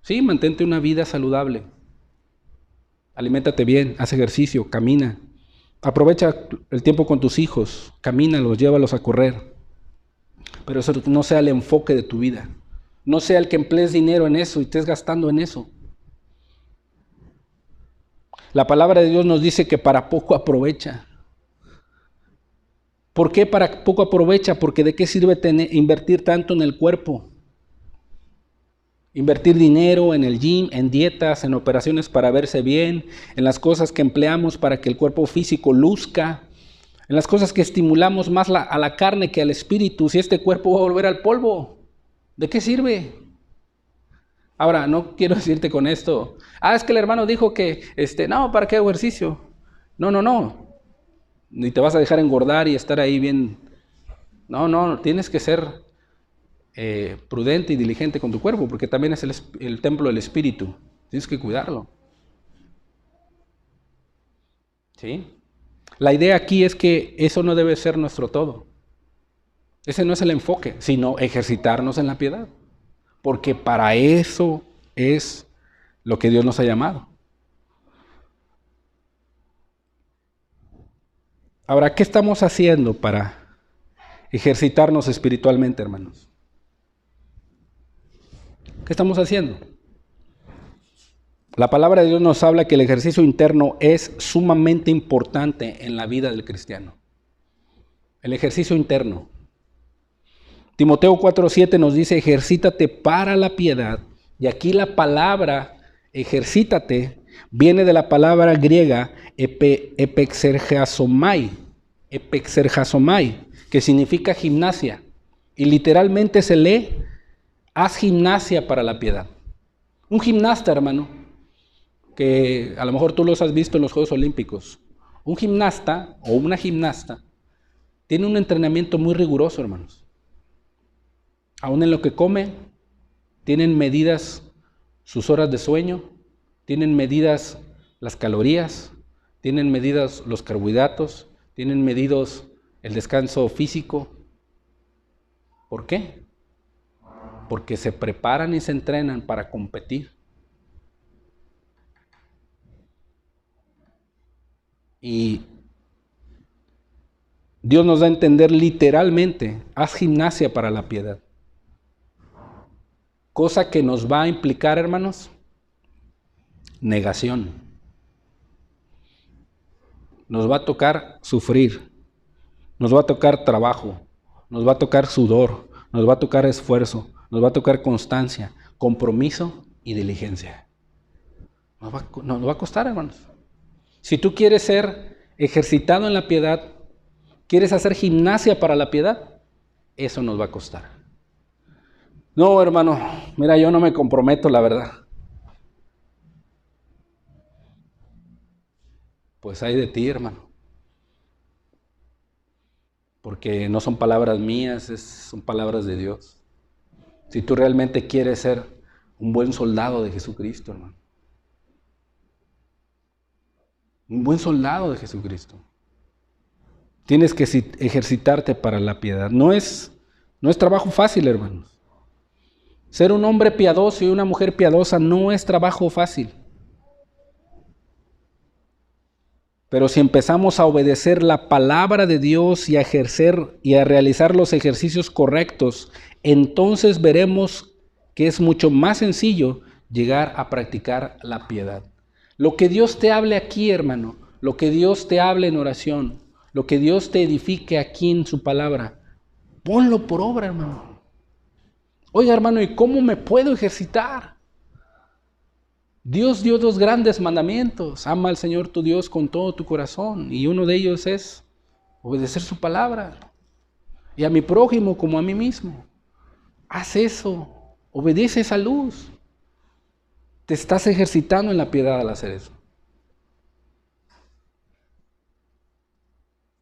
Sí, mantente una vida saludable. Aliméntate bien, haz ejercicio, camina. Aprovecha el tiempo con tus hijos, camínalos, llévalos a correr. Pero eso no sea el enfoque de tu vida. No sea el que emplees dinero en eso y estés gastando en eso. La palabra de Dios nos dice que para poco aprovecha. ¿Por qué para poco aprovecha? Porque ¿de qué sirve invertir tanto en el cuerpo? Invertir dinero en el gym, en dietas, en operaciones para verse bien, en las cosas que empleamos para que el cuerpo físico luzca, en las cosas que estimulamos más a la carne que al espíritu. Si este cuerpo va a volver al polvo, ¿de qué sirve? Ahora, no quiero decirte con esto, es que el hermano dijo que, no, ¿para qué hago ejercicio? No. Ni te vas a dejar engordar y estar ahí bien. No, tienes que ser prudente y diligente con tu cuerpo, porque también es el templo del Espíritu. Tienes que cuidarlo. ¿Sí? La idea aquí es que eso no debe ser nuestro todo. Ese no es el enfoque, sino ejercitarnos en la piedad. Porque para eso es lo que Dios nos ha llamado. Ahora, ¿qué estamos haciendo para ejercitarnos espiritualmente, hermanos? ¿Qué estamos haciendo? La palabra de Dios nos habla que el ejercicio interno es sumamente importante en la vida del cristiano. El ejercicio interno. Timoteo 4:7 nos dice, ejercítate para la piedad. Y aquí la palabra ejercítate viene de la palabra griega epexergasomai, que significa gimnasia. Y literalmente se lee, haz gimnasia para la piedad. Un gimnasta, hermano, que a lo mejor tú los has visto en los Juegos Olímpicos. Un gimnasta o una gimnasta tiene un entrenamiento muy riguroso, hermanos. Aún en lo que come, tienen medidas sus horas de sueño, tienen medidas las calorías, tienen medidas los carbohidratos, tienen medidos el descanso físico. ¿Por qué? Porque se preparan y se entrenan para competir. Y Dios nos da a entender literalmente, haz gimnasia para la piedad. Cosa que nos va a implicar, hermanos, negación. Nos va a tocar sufrir, nos va a tocar trabajo, nos va a tocar sudor, nos va a tocar esfuerzo, nos va a tocar constancia, compromiso y diligencia. Nos va a costar, hermanos. Si tú quieres ser ejercitado en la piedad, quieres hacer gimnasia para la piedad, eso nos va a costar. No, hermano, mira, yo no me comprometo, la verdad. Pues hay de ti, hermano. Porque no son palabras mías, son palabras de Dios. Si tú realmente quieres ser un buen soldado de Jesucristo, hermano. Un buen soldado de Jesucristo. Tienes que ejercitarte para la piedad. No es trabajo fácil, hermanos. Ser un hombre piadoso y una mujer piadosa no es trabajo fácil. Pero si empezamos a obedecer la palabra de Dios y a ejercer y a realizar los ejercicios correctos, entonces veremos que es mucho más sencillo llegar a practicar la piedad. Lo que Dios te hable aquí, hermano, lo que Dios te hable en oración, lo que Dios te edifique aquí en su palabra, ponlo por obra, hermano. Oiga, hermano, ¿y cómo me puedo ejercitar? Dios dio 2 grandes mandamientos. Ama al Señor tu Dios con todo tu corazón. Y uno de ellos es obedecer su palabra. Y a mi prójimo como a mí mismo. Haz eso. Obedece esa luz. Te estás ejercitando en la piedad al hacer eso.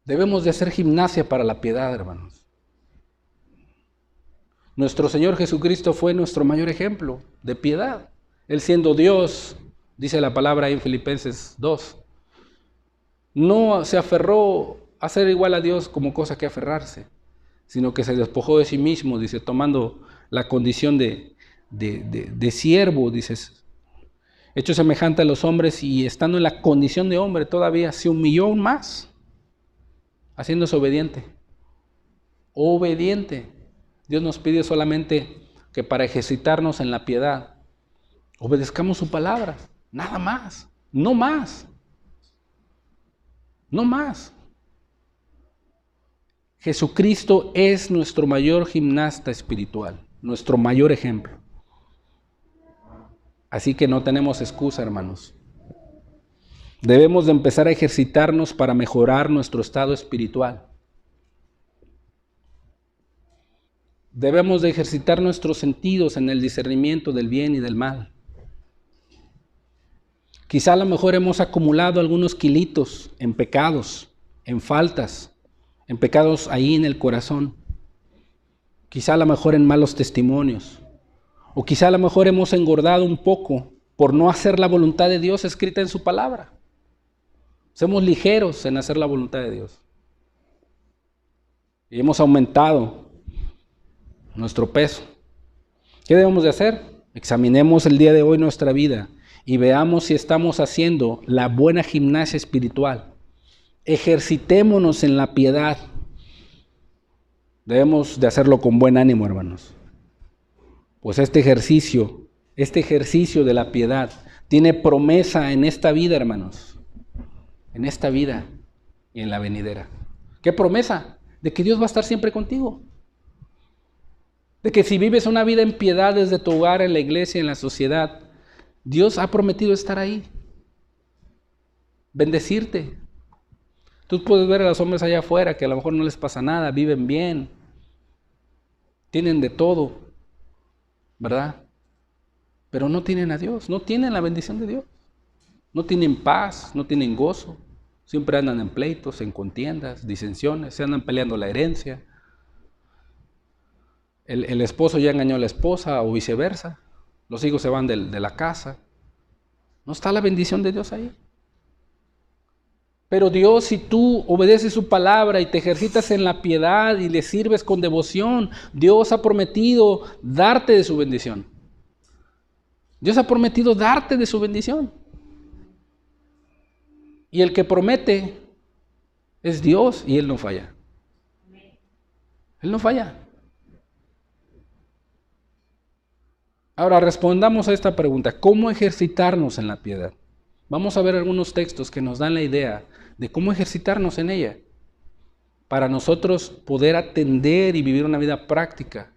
Debemos de hacer gimnasia para la piedad, hermanos. Nuestro Señor Jesucristo fue nuestro mayor ejemplo de piedad. Él siendo Dios, dice la palabra ahí en Filipenses 2, no se aferró a ser igual a Dios como cosa que aferrarse, sino que se despojó de sí mismo, dice, tomando la condición de siervo, dices, hecho semejante a los hombres y estando en la condición de hombre todavía se humilló aún más, haciéndose obediente. Obediente. Dios nos pide solamente que para ejercitarnos en la piedad, obedezcamos su palabra, nada más, no más, no más. Jesucristo es nuestro mayor gimnasta espiritual, nuestro mayor ejemplo. Así que no tenemos excusa, hermanos. Debemos de empezar a ejercitarnos para mejorar nuestro estado espiritual. Debemos de ejercitar nuestros sentidos en el discernimiento del bien y del mal. Quizá a lo mejor hemos acumulado algunos kilitos en pecados, en faltas, en pecados ahí en el corazón. Quizá a lo mejor en malos testimonios. O quizá a lo mejor hemos engordado un poco por no hacer la voluntad de Dios escrita en su palabra. Somos ligeros en hacer la voluntad de Dios. Y hemos aumentado nuestro peso. ¿Qué debemos de hacer? Examinemos el día de hoy nuestra vida y veamos si estamos haciendo la buena gimnasia espiritual. Ejercitémonos en la piedad. Debemos de hacerlo con buen ánimo, hermanos. Pues este ejercicio de la piedad tiene promesa en esta vida, hermanos. En esta vida y en la venidera. ¿Qué promesa? De que Dios va a estar siempre contigo. De que si vives una vida en piedad desde tu hogar, en la iglesia, en la sociedad, Dios ha prometido estar ahí. Bendecirte. Tú puedes ver a los hombres allá afuera que a lo mejor no les pasa nada, viven bien, tienen de todo, ¿verdad? Pero no tienen a Dios, no tienen la bendición de Dios. No tienen paz, no tienen gozo. Siempre andan en pleitos, en contiendas, disensiones, se andan peleando la herencia. El esposo ya engañó a la esposa o viceversa. Los hijos se van de la casa. ¿No está la bendición de Dios ahí? Pero Dios, si tú obedeces su palabra y te ejercitas en la piedad y le sirves con devoción, Dios ha prometido darte de su bendición. Dios ha prometido darte de su bendición. Y el que promete es Dios y Él no falla. Él no falla. Ahora respondamos a esta pregunta. ¿Cómo ejercitarnos en la piedad? Vamos a ver algunos textos que nos dan la idea de cómo ejercitarnos en ella. Para nosotros poder atender y vivir una vida práctica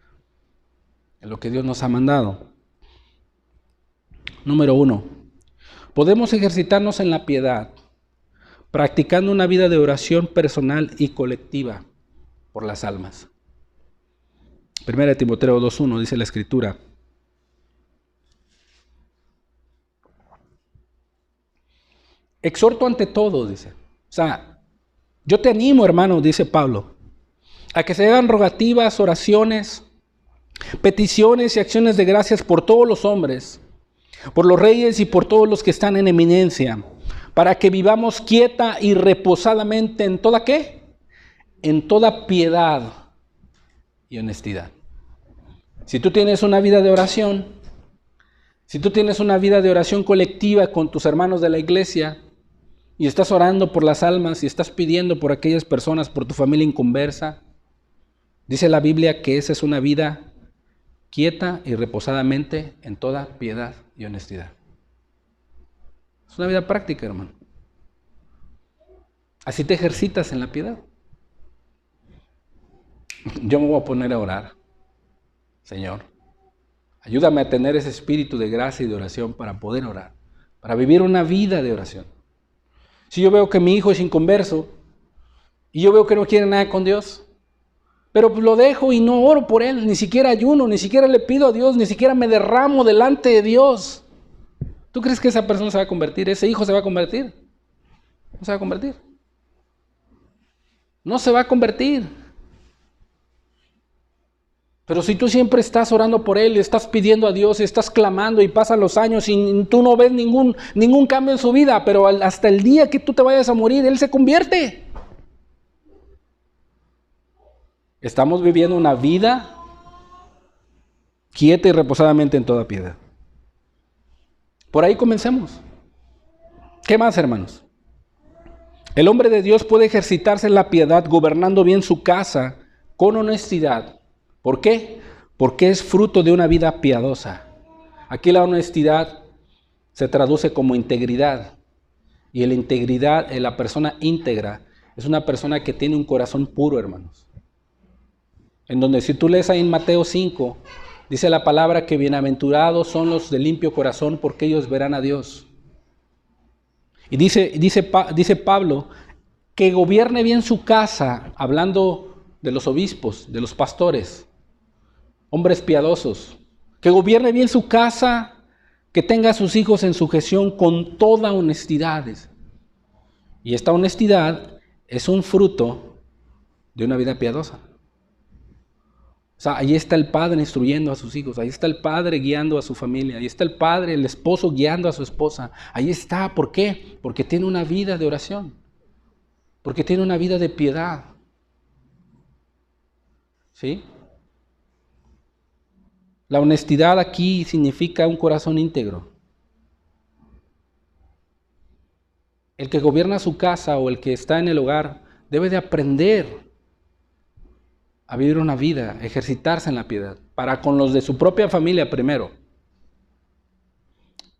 en lo que Dios nos ha mandado. Número 1. Podemos ejercitarnos en la piedad practicando una vida de oración personal y colectiva por las almas. 1 Timoteo 2:1 dice la Escritura: exhorto ante todo, dice. O sea, yo te animo, hermano, dice Pablo, a que se hagan rogativas, oraciones, peticiones y acciones de gracias por todos los hombres, por los reyes y por todos los que están en eminencia, para que vivamos quieta y reposadamente en toda ¿qué? En toda piedad y honestidad. Si tú tienes una vida de oración, si tú tienes una vida de oración colectiva con tus hermanos de la iglesia y estás orando por las almas y estás pidiendo por aquellas personas, por tu familia inconversa, dice la Biblia que esa es una vida quieta y reposadamente en toda piedad y honestidad. Es una vida práctica, hermano. Así te ejercitas en la piedad. Yo me voy a poner a orar. Señor, ayúdame a tener ese espíritu de gracia y de oración para poder orar, para vivir una vida de oración. Si yo veo que mi hijo es inconverso y yo veo que no quiere nada con Dios, pero pues lo dejo y no oro por él, ni siquiera ayuno, ni siquiera le pido a Dios, ni siquiera me derramo delante de Dios. ¿Tú crees que esa persona se va a convertir? ¿Ese hijo se va a convertir? No se va a convertir. No se va a convertir. Pero si tú siempre estás orando por él, estás pidiendo a Dios, estás clamando y pasan los años y tú no ves ningún cambio en su vida, pero hasta el día que tú te vayas a morir, él se convierte. Estamos viviendo una vida quieta y reposadamente en toda piedad. Por ahí comencemos. ¿Qué más, hermanos? El hombre de Dios puede ejercitarse en la piedad gobernando bien su casa con honestidad. ¿Por qué? Porque es fruto de una vida piadosa. Aquí la honestidad se traduce como integridad. Y la integridad, la persona íntegra, es una persona que tiene un corazón puro, hermanos. En donde si tú lees ahí en Mateo 5, dice la palabra que bienaventurados son los de limpio corazón porque ellos verán a Dios. Y dice Pablo que gobierne bien su casa, hablando de los obispos, de los pastores, hombres piadosos, que gobierne bien su casa, que tenga a sus hijos en sujeción con toda honestidad. Y esta honestidad es un fruto de una vida piadosa. O sea, ahí está el padre instruyendo a sus hijos, ahí está el padre guiando a su familia, ahí está el padre, el esposo guiando a su esposa. Ahí está, ¿por qué? Porque tiene una vida de oración, porque tiene una vida de piedad. ¿Sí? La honestidad aquí significa un corazón íntegro. El que gobierna su casa o el que está en el hogar debe de aprender a vivir una vida, ejercitarse en la piedad, para con los de su propia familia primero.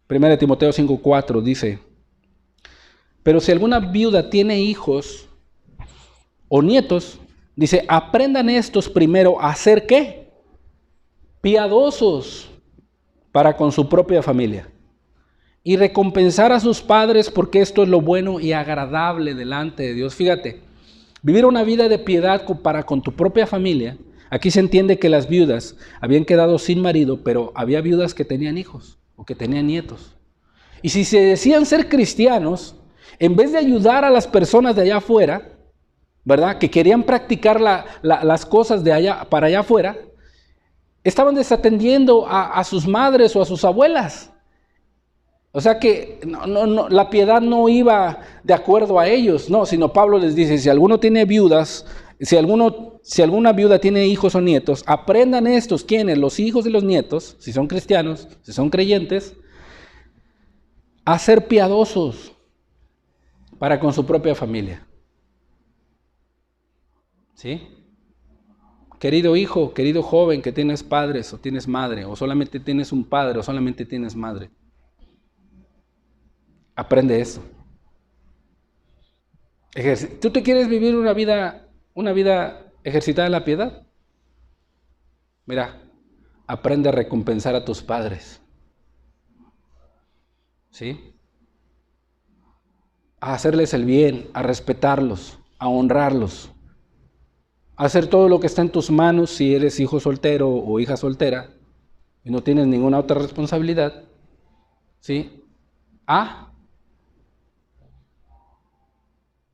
1 Timoteo 5:4 dice, pero si alguna viuda tiene hijos o nietos, dice, aprendan estos primero a ser ¿qué? Piadosos para con su propia familia y recompensar a sus padres porque esto es lo bueno y agradable delante de Dios. Fíjate, vivir una vida de piedad para con tu propia familia. Aquí se entiende que las viudas habían quedado sin marido, pero había viudas que tenían hijos o que tenían nietos. Y si se decían ser cristianos, en vez de ayudar a las personas de allá afuera, ¿verdad? Que querían practicar las cosas de allá para allá afuera, estaban desatendiendo a sus madres o a sus abuelas. O sea que la piedad no iba de acuerdo a ellos, no, sino Pablo les dice, si alguno tiene viudas, si alguna viuda tiene hijos o nietos, aprendan estos, ¿quiénes? Los hijos y los nietos, si son cristianos, si son creyentes, a ser piadosos para con su propia familia. ¿Sí? Querido hijo, querido joven que tienes padres o tienes madre, o solamente tienes un padre o solamente tienes madre. Aprende eso. ¿Tú te quieres vivir una vida ejercitada en la piedad? Mira, aprende a recompensar a tus padres. ¿Sí? A hacerles el bien, a respetarlos, a honrarlos. A hacer todo lo que está en tus manos si eres hijo soltero o hija soltera y no tienes ninguna otra responsabilidad. ¿Sí?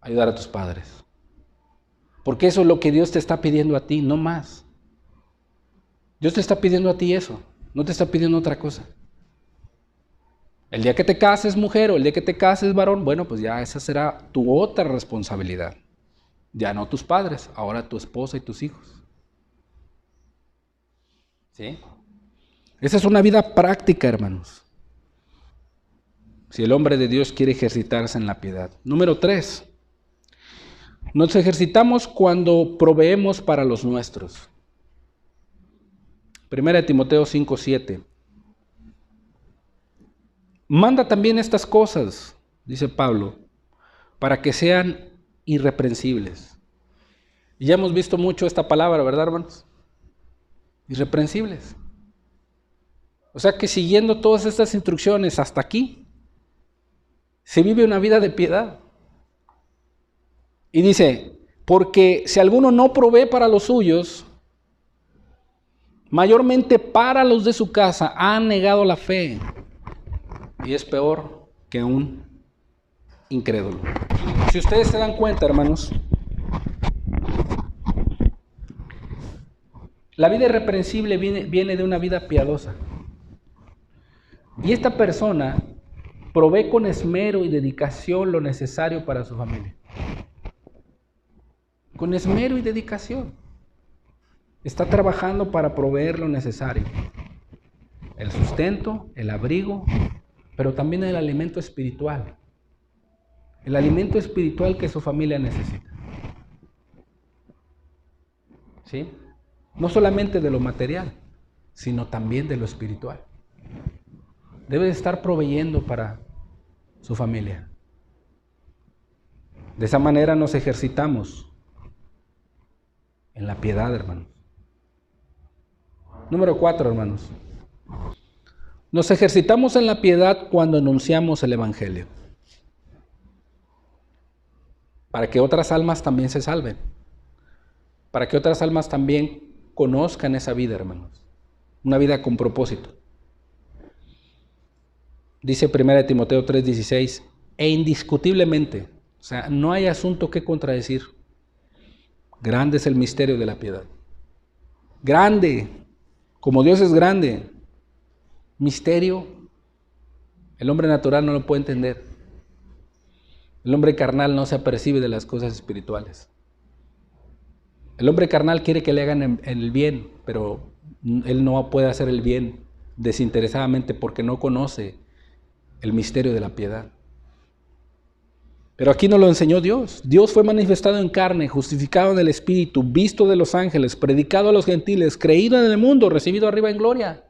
Ayudar a tus padres. Porque eso es lo que Dios te está pidiendo a ti, no más. Dios te está pidiendo a ti eso, no te está pidiendo otra cosa. El día que te cases mujer o el día que te cases varón, bueno, pues ya esa será tu otra responsabilidad. Ya no tus padres, ahora tu esposa y tus hijos. ¿Sí? Esa es una vida práctica, hermanos. Si el hombre de Dios quiere ejercitarse en la piedad. Número 3. Nos ejercitamos cuando proveemos para los nuestros. 1 Timoteo 5:7. Manda también estas cosas, dice Pablo, para que sean irreprensibles. Y ya hemos visto mucho esta palabra, ¿verdad, hermanos? Irreprensibles. O sea que siguiendo todas estas instrucciones hasta aquí, se vive una vida de piedad. Y dice, porque si alguno no provee para los suyos, mayormente para los de su casa, ha negado la fe. Y es peor que un incrédulo. Si ustedes se dan cuenta, hermanos, la vida irreprensible viene de una vida piadosa. Y esta persona provee con esmero y dedicación lo necesario para su familia. Con esmero y dedicación. Está trabajando para proveer lo necesario. El sustento, el abrigo, pero también el alimento espiritual. El alimento espiritual que su familia necesita. ¿Sí? No solamente de lo material, sino también de lo espiritual. Debe estar proveyendo para su familia. De esa manera nos ejercitamos en la piedad, hermanos. Número 4, hermanos. Nos ejercitamos en la piedad cuando anunciamos el Evangelio. Para que otras almas también se salven. Para que otras almas también conozcan esa vida, hermanos. Una vida con propósito. Dice 1 Timoteo 3:16, e indiscutiblemente, o sea, no hay asunto que contradecir. Grande es el misterio de la piedad. Grande, como Dios es grande. Misterio, el hombre natural no lo puede entender. El hombre carnal no se apercibe de las cosas espirituales. El hombre carnal quiere que le hagan el bien, pero él no puede hacer el bien desinteresadamente porque no conoce el misterio de la piedad. Pero aquí nos lo enseñó Dios. Dios fue manifestado en carne, justificado en el Espíritu, visto de los ángeles, predicado a los gentiles, creído en el mundo, recibido arriba en gloria.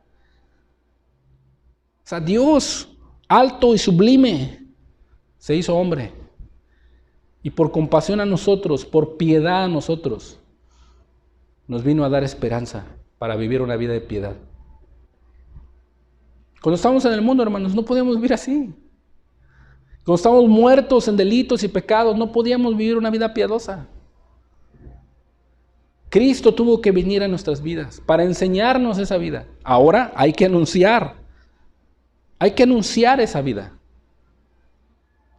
O sea, Dios, alto y sublime, se hizo hombre. Y por compasión a nosotros, por piedad a nosotros, nos vino a dar esperanza para vivir una vida de piedad. Cuando estábamos en el mundo, hermanos, no podíamos vivir así. Cuando estábamos muertos en delitos y pecados, no podíamos vivir una vida piadosa. Cristo tuvo que venir a nuestras vidas para enseñarnos esa vida. Ahora hay que anunciar esa vida.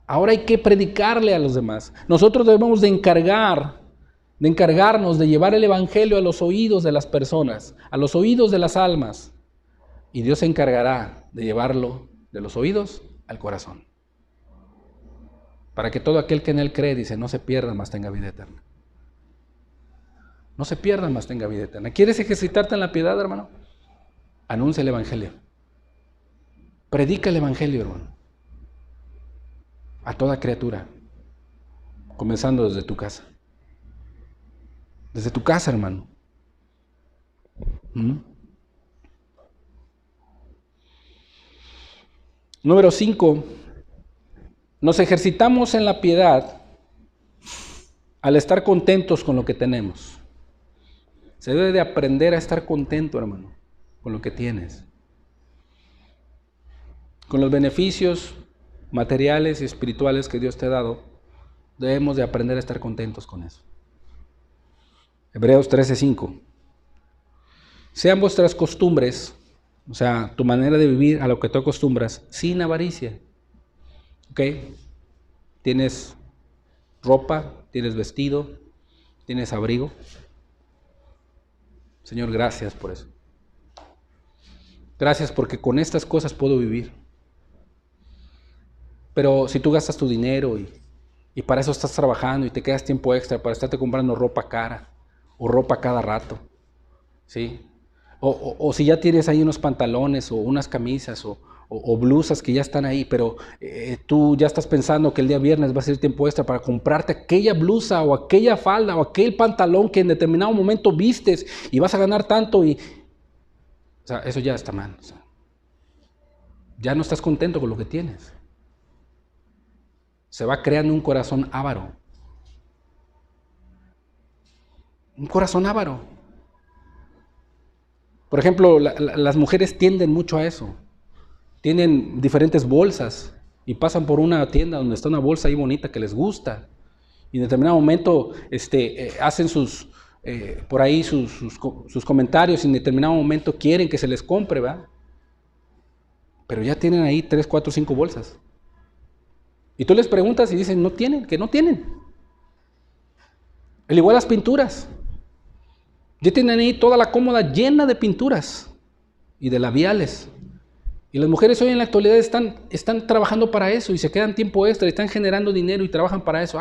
Ahora hay que predicarle a los demás. Nosotros debemos de encargarnos de llevar el Evangelio a los oídos de las personas, a los oídos de las almas. Y Dios se encargará de llevarlo de los oídos al corazón. Para que todo aquel que en Él cree, dice, no se pierda, mas tenga vida eterna. No se pierda, mas tenga vida eterna. ¿Quieres ejercitarte en la piedad, hermano? Anuncia el Evangelio. Predica el Evangelio, hermano. A toda criatura. Comenzando desde tu casa. Desde tu casa, hermano. Número 5. Nos ejercitamos en la piedad al estar contentos con lo que tenemos. Se debe de aprender a estar contento, hermano, con lo que tienes. Con los beneficios materiales y espirituales que Dios te ha dado, debemos de aprender a estar contentos con eso. Hebreos 13:5. Sean vuestras costumbres, o sea, tu manera de vivir a lo que tú acostumbras, sin avaricia. ¿Ok? Tienes ropa, tienes vestido, tienes abrigo. Señor, gracias por eso. Gracias porque con estas cosas puedo vivir. Pero si tú gastas tu dinero y para eso estás trabajando y te quedas tiempo extra para estarte comprando ropa cara o ropa cada rato, ¿sí? O si ya tienes ahí unos pantalones o unas camisas o blusas que ya están ahí, pero tú ya estás pensando que el día viernes va a ser tiempo extra para comprarte aquella blusa o aquella falda o aquel pantalón que en determinado momento vistes y vas a ganar tanto o sea, eso ya está mal. O sea, ya no estás contento con lo que tienes. Se va creando un corazón avaro. Un corazón avaro. Por ejemplo, las mujeres tienden mucho a eso. Tienen diferentes bolsas y pasan por una tienda donde está una bolsa ahí bonita que les gusta. Y en determinado momento hacen por ahí sus comentarios y en determinado momento quieren que se les compre, ¿verdad? Pero ya tienen ahí 3, 4, 5 bolsas. Y tú les preguntas y dicen, no tienen, que no tienen. Al igual las pinturas. Ya tienen ahí toda la cómoda llena de pinturas y de labiales. Y las mujeres hoy en la actualidad están trabajando para eso y se quedan tiempo extra, y están generando dinero y trabajan para eso.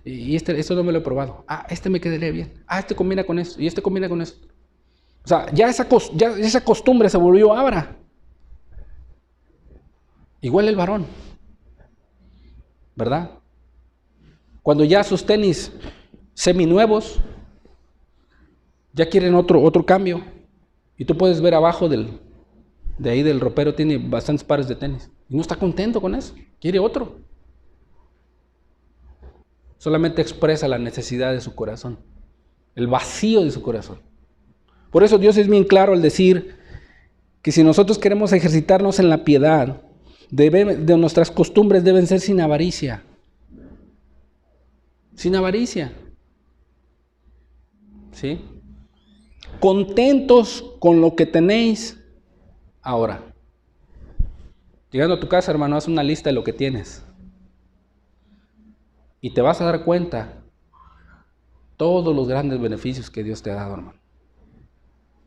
Esto no me lo he probado. Este me quedaría bien. Este combina con esto y este combina con esto. O sea, ya esa costumbre se volvió avara. Igual el varón, ¿verdad? Cuando ya sus tenis seminuevos ya quieren otro cambio. Y tú puedes ver abajo de ahí del ropero, tiene bastantes pares de tenis. Y no está contento con eso. Quiere otro. Solamente expresa la necesidad de su corazón. El vacío de su corazón. Por eso Dios es bien claro al decir que si nosotros queremos ejercitarnos en la piedad, de nuestras costumbres deben ser sin avaricia. Sin avaricia. ¿Sí? Contentos con lo que tenéis ahora. Llegando a tu casa, hermano, haz una lista de lo que tienes. Y te vas a dar cuenta todos los grandes beneficios que Dios te ha dado, hermano.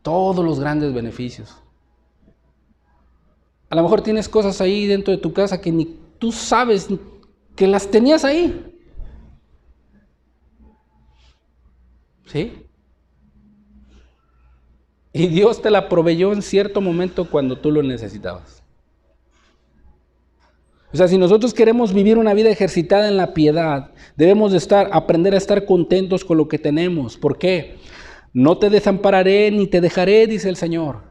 Todos los grandes beneficios. A lo mejor tienes cosas ahí dentro de tu casa que ni tú sabes que las tenías ahí. ¿Sí? Y Dios te la proveyó en cierto momento cuando tú lo necesitabas. O sea, si nosotros queremos vivir una vida ejercitada en la piedad, debemos aprender a estar contentos con lo que tenemos. ¿Por qué? No te desampararé ni te dejaré, dice el Señor.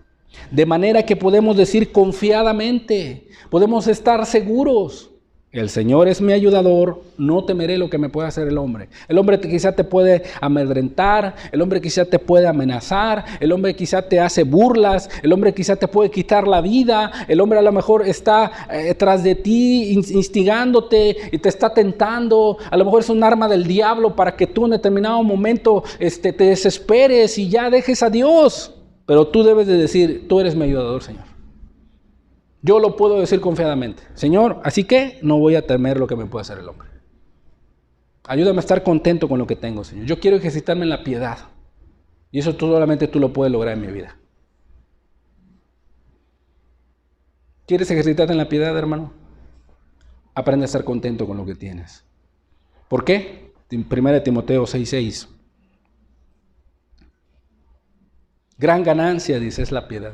De manera que podemos decir confiadamente, podemos estar seguros. El Señor es mi ayudador, no temeré lo que me pueda hacer el hombre. El hombre quizá te puede amedrentar, el hombre quizá te puede amenazar, el hombre quizá te hace burlas, el hombre quizá te puede quitar la vida, el hombre a lo mejor está tras de ti, instigándote y te está tentando. A lo mejor es un arma del diablo para que tú en determinado momento te desesperes y ya dejes a Dios. Pero tú debes de decir, tú eres mi ayudador, Señor. Yo lo puedo decir confiadamente. Señor, así que no voy a temer lo que me pueda hacer el hombre. Ayúdame a estar contento con lo que tengo, Señor. Yo quiero ejercitarme en la piedad. Y eso solamente tú lo puedes lograr en mi vida. ¿Quieres ejercitarte en la piedad, hermano? Aprende a estar contento con lo que tienes. ¿Por qué? 1 Timoteo 6:6. Gran ganancia, dice, es la piedad.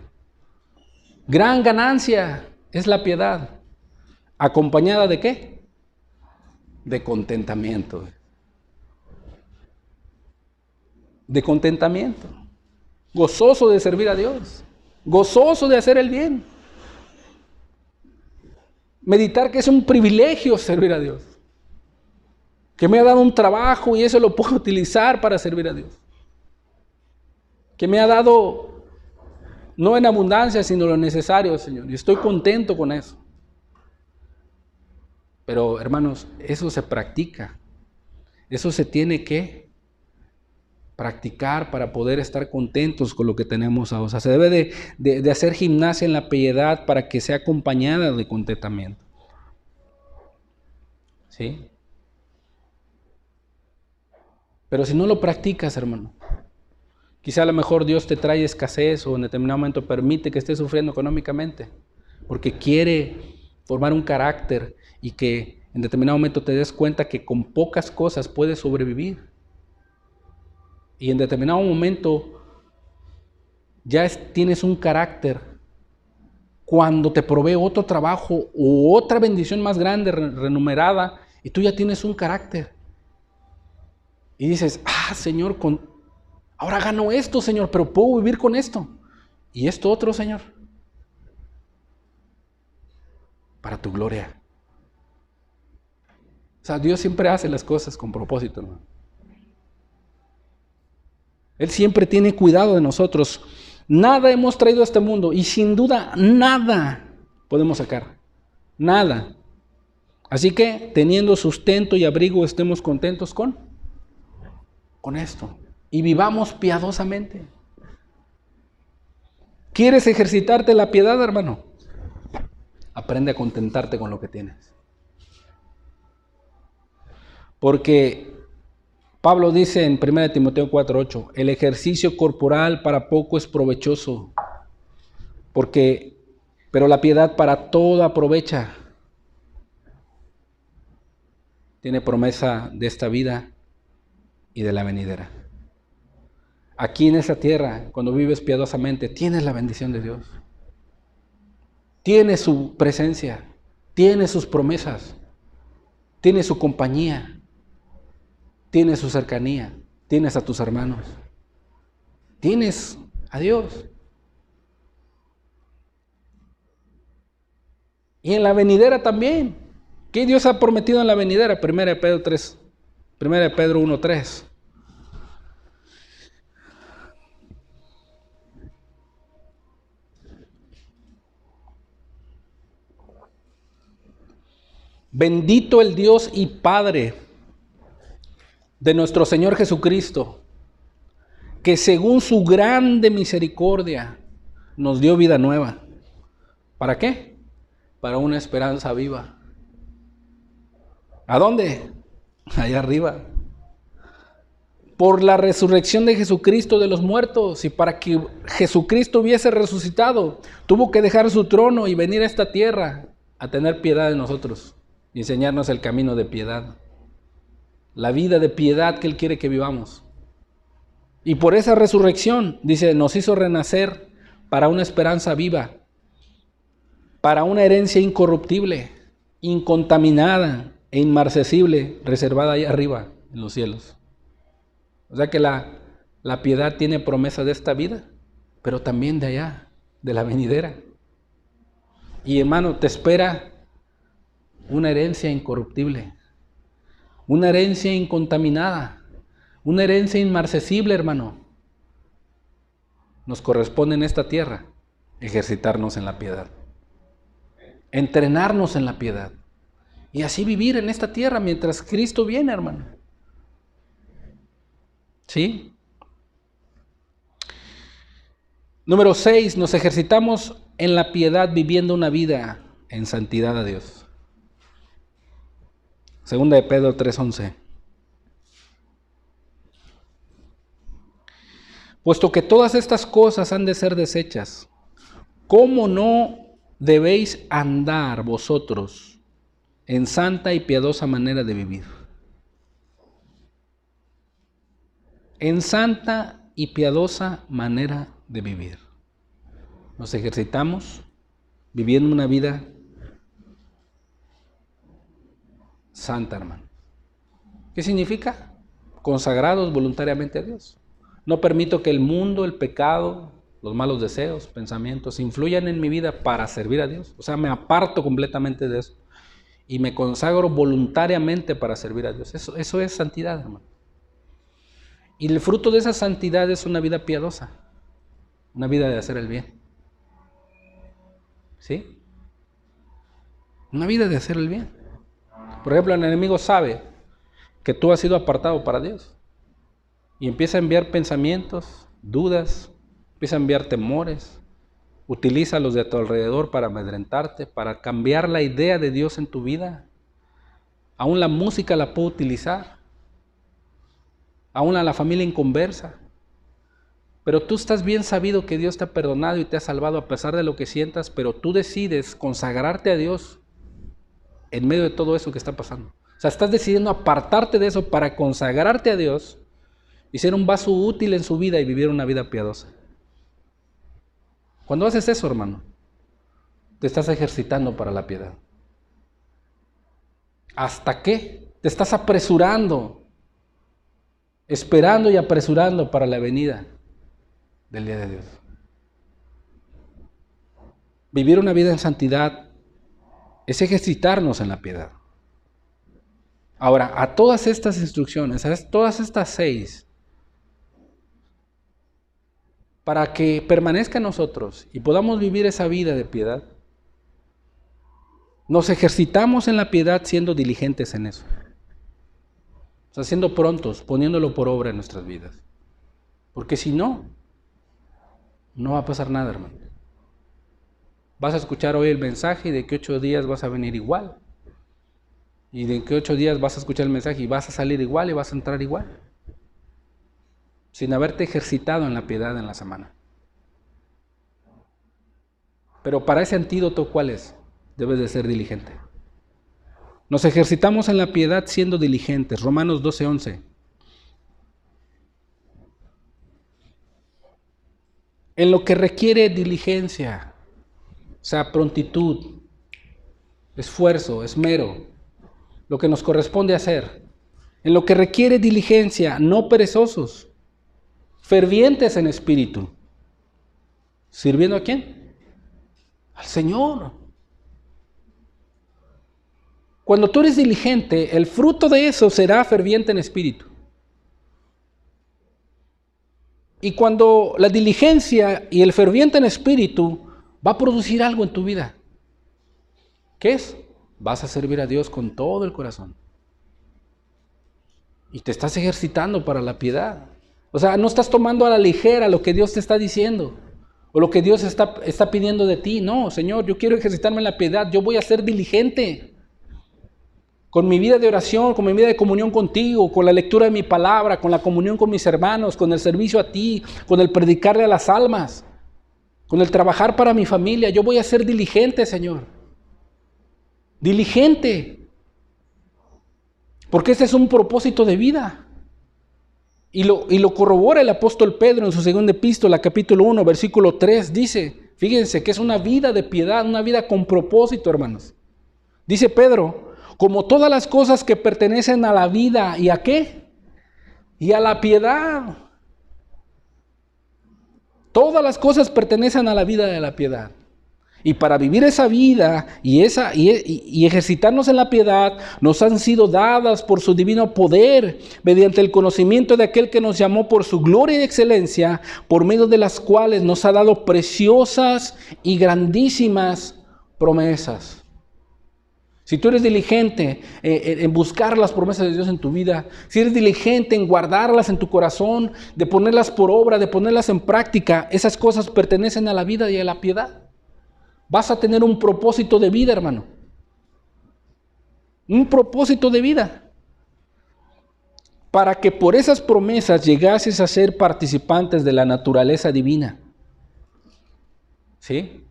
Gran ganancia es la piedad. ¿Acompañada de qué? De contentamiento. De contentamiento. Gozoso de servir a Dios. Gozoso de hacer el bien. Meditar que es un privilegio servir a Dios. Que me ha dado un trabajo y eso lo puedo utilizar para servir a Dios. Que me ha dado, no en abundancia, sino lo necesario, Señor. Y estoy contento con eso. Pero, hermanos, eso se practica. Eso se tiene que practicar para poder estar contentos con lo que tenemos ahora. O sea, se debe de hacer gimnasia en la piedad para que sea acompañada de contentamiento. ¿Sí? Pero si no lo practicas, hermano, quizá a lo mejor Dios te trae escasez o en determinado momento permite que estés sufriendo económicamente porque quiere formar un carácter y que en determinado momento te des cuenta que con pocas cosas puedes sobrevivir. Y en determinado momento ya tienes un carácter. Cuando te provee otro trabajo o otra bendición más grande, renumerada, y tú ya tienes un carácter. Y dices, Señor, ahora gano esto, Señor, pero puedo vivir con esto. Y esto otro, Señor. Para tu gloria. O sea, Dios siempre hace las cosas con propósito, hermano. Él siempre tiene cuidado de nosotros. Nada hemos traído a este mundo y sin duda nada podemos sacar. Nada. Así que teniendo sustento y abrigo estemos contentos con esto. Y vivamos piadosamente. ¿Quieres ejercitarte la piedad, hermano? Aprende a contentarte con lo que tienes. Porque Pablo dice en 1 Timoteo 4:8, el ejercicio corporal para poco es provechoso, pero la piedad para todo aprovecha. Tiene promesa de esta vida y de la venidera. Aquí en esta tierra, cuando vives piadosamente, tienes la bendición de Dios. Tienes su presencia, tienes sus promesas, tienes su compañía, tienes su cercanía, tienes a tus hermanos, tienes a Dios. Y en la venidera también. ¿Qué Dios ha prometido en la venidera? 1 de Pedro 1:3. Bendito el Dios y Padre de nuestro Señor Jesucristo, que según su grande misericordia nos dio vida nueva. ¿Para qué? Para una esperanza viva. ¿A dónde? Allá arriba. Por la resurrección de Jesucristo de los muertos, y para que Jesucristo hubiese resucitado, tuvo que dejar su trono y venir a esta tierra a tener piedad de nosotros y enseñarnos el camino de piedad, la vida de piedad que Él quiere que vivamos. Y por esa resurrección, dice, nos hizo renacer para una esperanza viva, para una herencia incorruptible, incontaminada e inmarcesible, reservada ahí arriba en los cielos. O sea que la piedad tiene promesa de esta vida, pero también de allá, de la venidera. Y hermano, te espera una herencia incorruptible, una herencia incontaminada, una herencia inmarcesible, hermano. Nos corresponde en esta tierra ejercitarnos en la piedad, entrenarnos en la piedad y así vivir en esta tierra mientras Cristo viene, hermano. ¿Sí? Número 6, nos ejercitamos en la piedad viviendo una vida en santidad a Dios. Segunda de Pedro 3:11. Puesto que todas estas cosas han de ser deshechas, ¿cómo no debéis andar vosotros en santa y piadosa manera de vivir? En santa y piadosa manera de vivir. Nos ejercitamos viviendo una vida santa, hermano. ¿Qué significa? Consagrados voluntariamente a Dios. No permito que el mundo, el pecado, los malos deseos, pensamientos influyan en mi vida para servir a Dios. O sea, me aparto completamente de eso y me consagro voluntariamente para servir a Dios. Eso es santidad, hermano. Y el fruto de esa santidad es una vida piadosa, una vida de hacer el bien. ¿Sí? Una vida de hacer el bien. Por ejemplo, el enemigo sabe que tú has sido apartado para Dios y empieza a enviar pensamientos, dudas, empieza a enviar temores, utiliza a los de a tu alrededor para amedrentarte, para cambiar la idea de Dios en tu vida. Aún la música la puede utilizar, aún a la familia inconversa. Pero tú estás bien sabido que Dios te ha perdonado y te ha salvado a pesar de lo que sientas, pero tú decides consagrarte a Dios en medio de todo eso que está pasando. O sea, estás decidiendo apartarte de eso para consagrarte a Dios y ser un vaso útil en su vida y vivir una vida piadosa. Cuando haces eso, hermano, te estás ejercitando para la piedad. ¿Hasta qué? Te estás apresurando, esperando y apresurando para la venida del día de Dios. Vivir una vida en santidad es ejercitarnos en la piedad. Ahora, a todas estas instrucciones, a todas estas 6, para que permanezca en nosotros y podamos vivir esa vida de piedad, nos ejercitamos en la piedad siendo diligentes en eso. O sea, siendo prontos, poniéndolo por obra en nuestras vidas. Porque si no, no va a pasar nada, hermano. Vas a escuchar hoy el mensaje y de que 8 días vas a venir igual. Y de que 8 días vas a escuchar el mensaje y vas a salir igual y vas a entrar igual. Sin haberte ejercitado en la piedad en la semana. Pero para ese antídoto, ¿cuál es? Debes de ser diligente. Nos ejercitamos en la piedad siendo diligentes. Romanos 12:11. En lo que requiere diligencia, o sea, prontitud, esfuerzo, esmero, lo que nos corresponde hacer. En lo que requiere diligencia, no perezosos, fervientes en espíritu. ¿Sirviendo a quién? Al Señor. Cuando tú eres diligente, el fruto de eso será ferviente en espíritu. Y cuando la diligencia y el ferviente en espíritu va a producir algo en tu vida. ¿Qué es? Vas a servir a Dios con todo el corazón. Y te estás ejercitando para la piedad. O sea, no estás tomando a la ligera lo que Dios te está diciendo. O lo que Dios está pidiendo de ti. No, Señor, yo quiero ejercitarme en la piedad. Yo voy a ser diligente. Con mi vida de oración, con mi vida de comunión contigo, con la lectura de mi palabra, con la comunión con mis hermanos, con el servicio a ti, con el predicarle a las almas, con el trabajar para mi familia. Yo voy a ser diligente, Señor. Diligente. Porque ese es un propósito de vida. Y lo corrobora el apóstol Pedro en su segunda epístola, capítulo 1, versículo 3. Dice, fíjense que es una vida de piedad, una vida con propósito, hermanos. Dice Pedro, como todas las cosas que pertenecen a la vida, ¿y a qué? Y a la piedad. Todas las cosas pertenecen a la vida de la piedad. Y para vivir esa vida y ejercitarnos en la piedad, nos han sido dadas por su divino poder, mediante el conocimiento de aquel que nos llamó por su gloria y excelencia, por medio de las cuales nos ha dado preciosas y grandísimas promesas. Si tú eres diligente en buscar las promesas de Dios en tu vida, si eres diligente en guardarlas en tu corazón, de ponerlas por obra, de ponerlas en práctica, esas cosas pertenecen a la vida y a la piedad. Vas a tener un propósito de vida, hermano. Un propósito de vida. Para que por esas promesas llegases a ser participantes de la naturaleza divina. ¿Sí?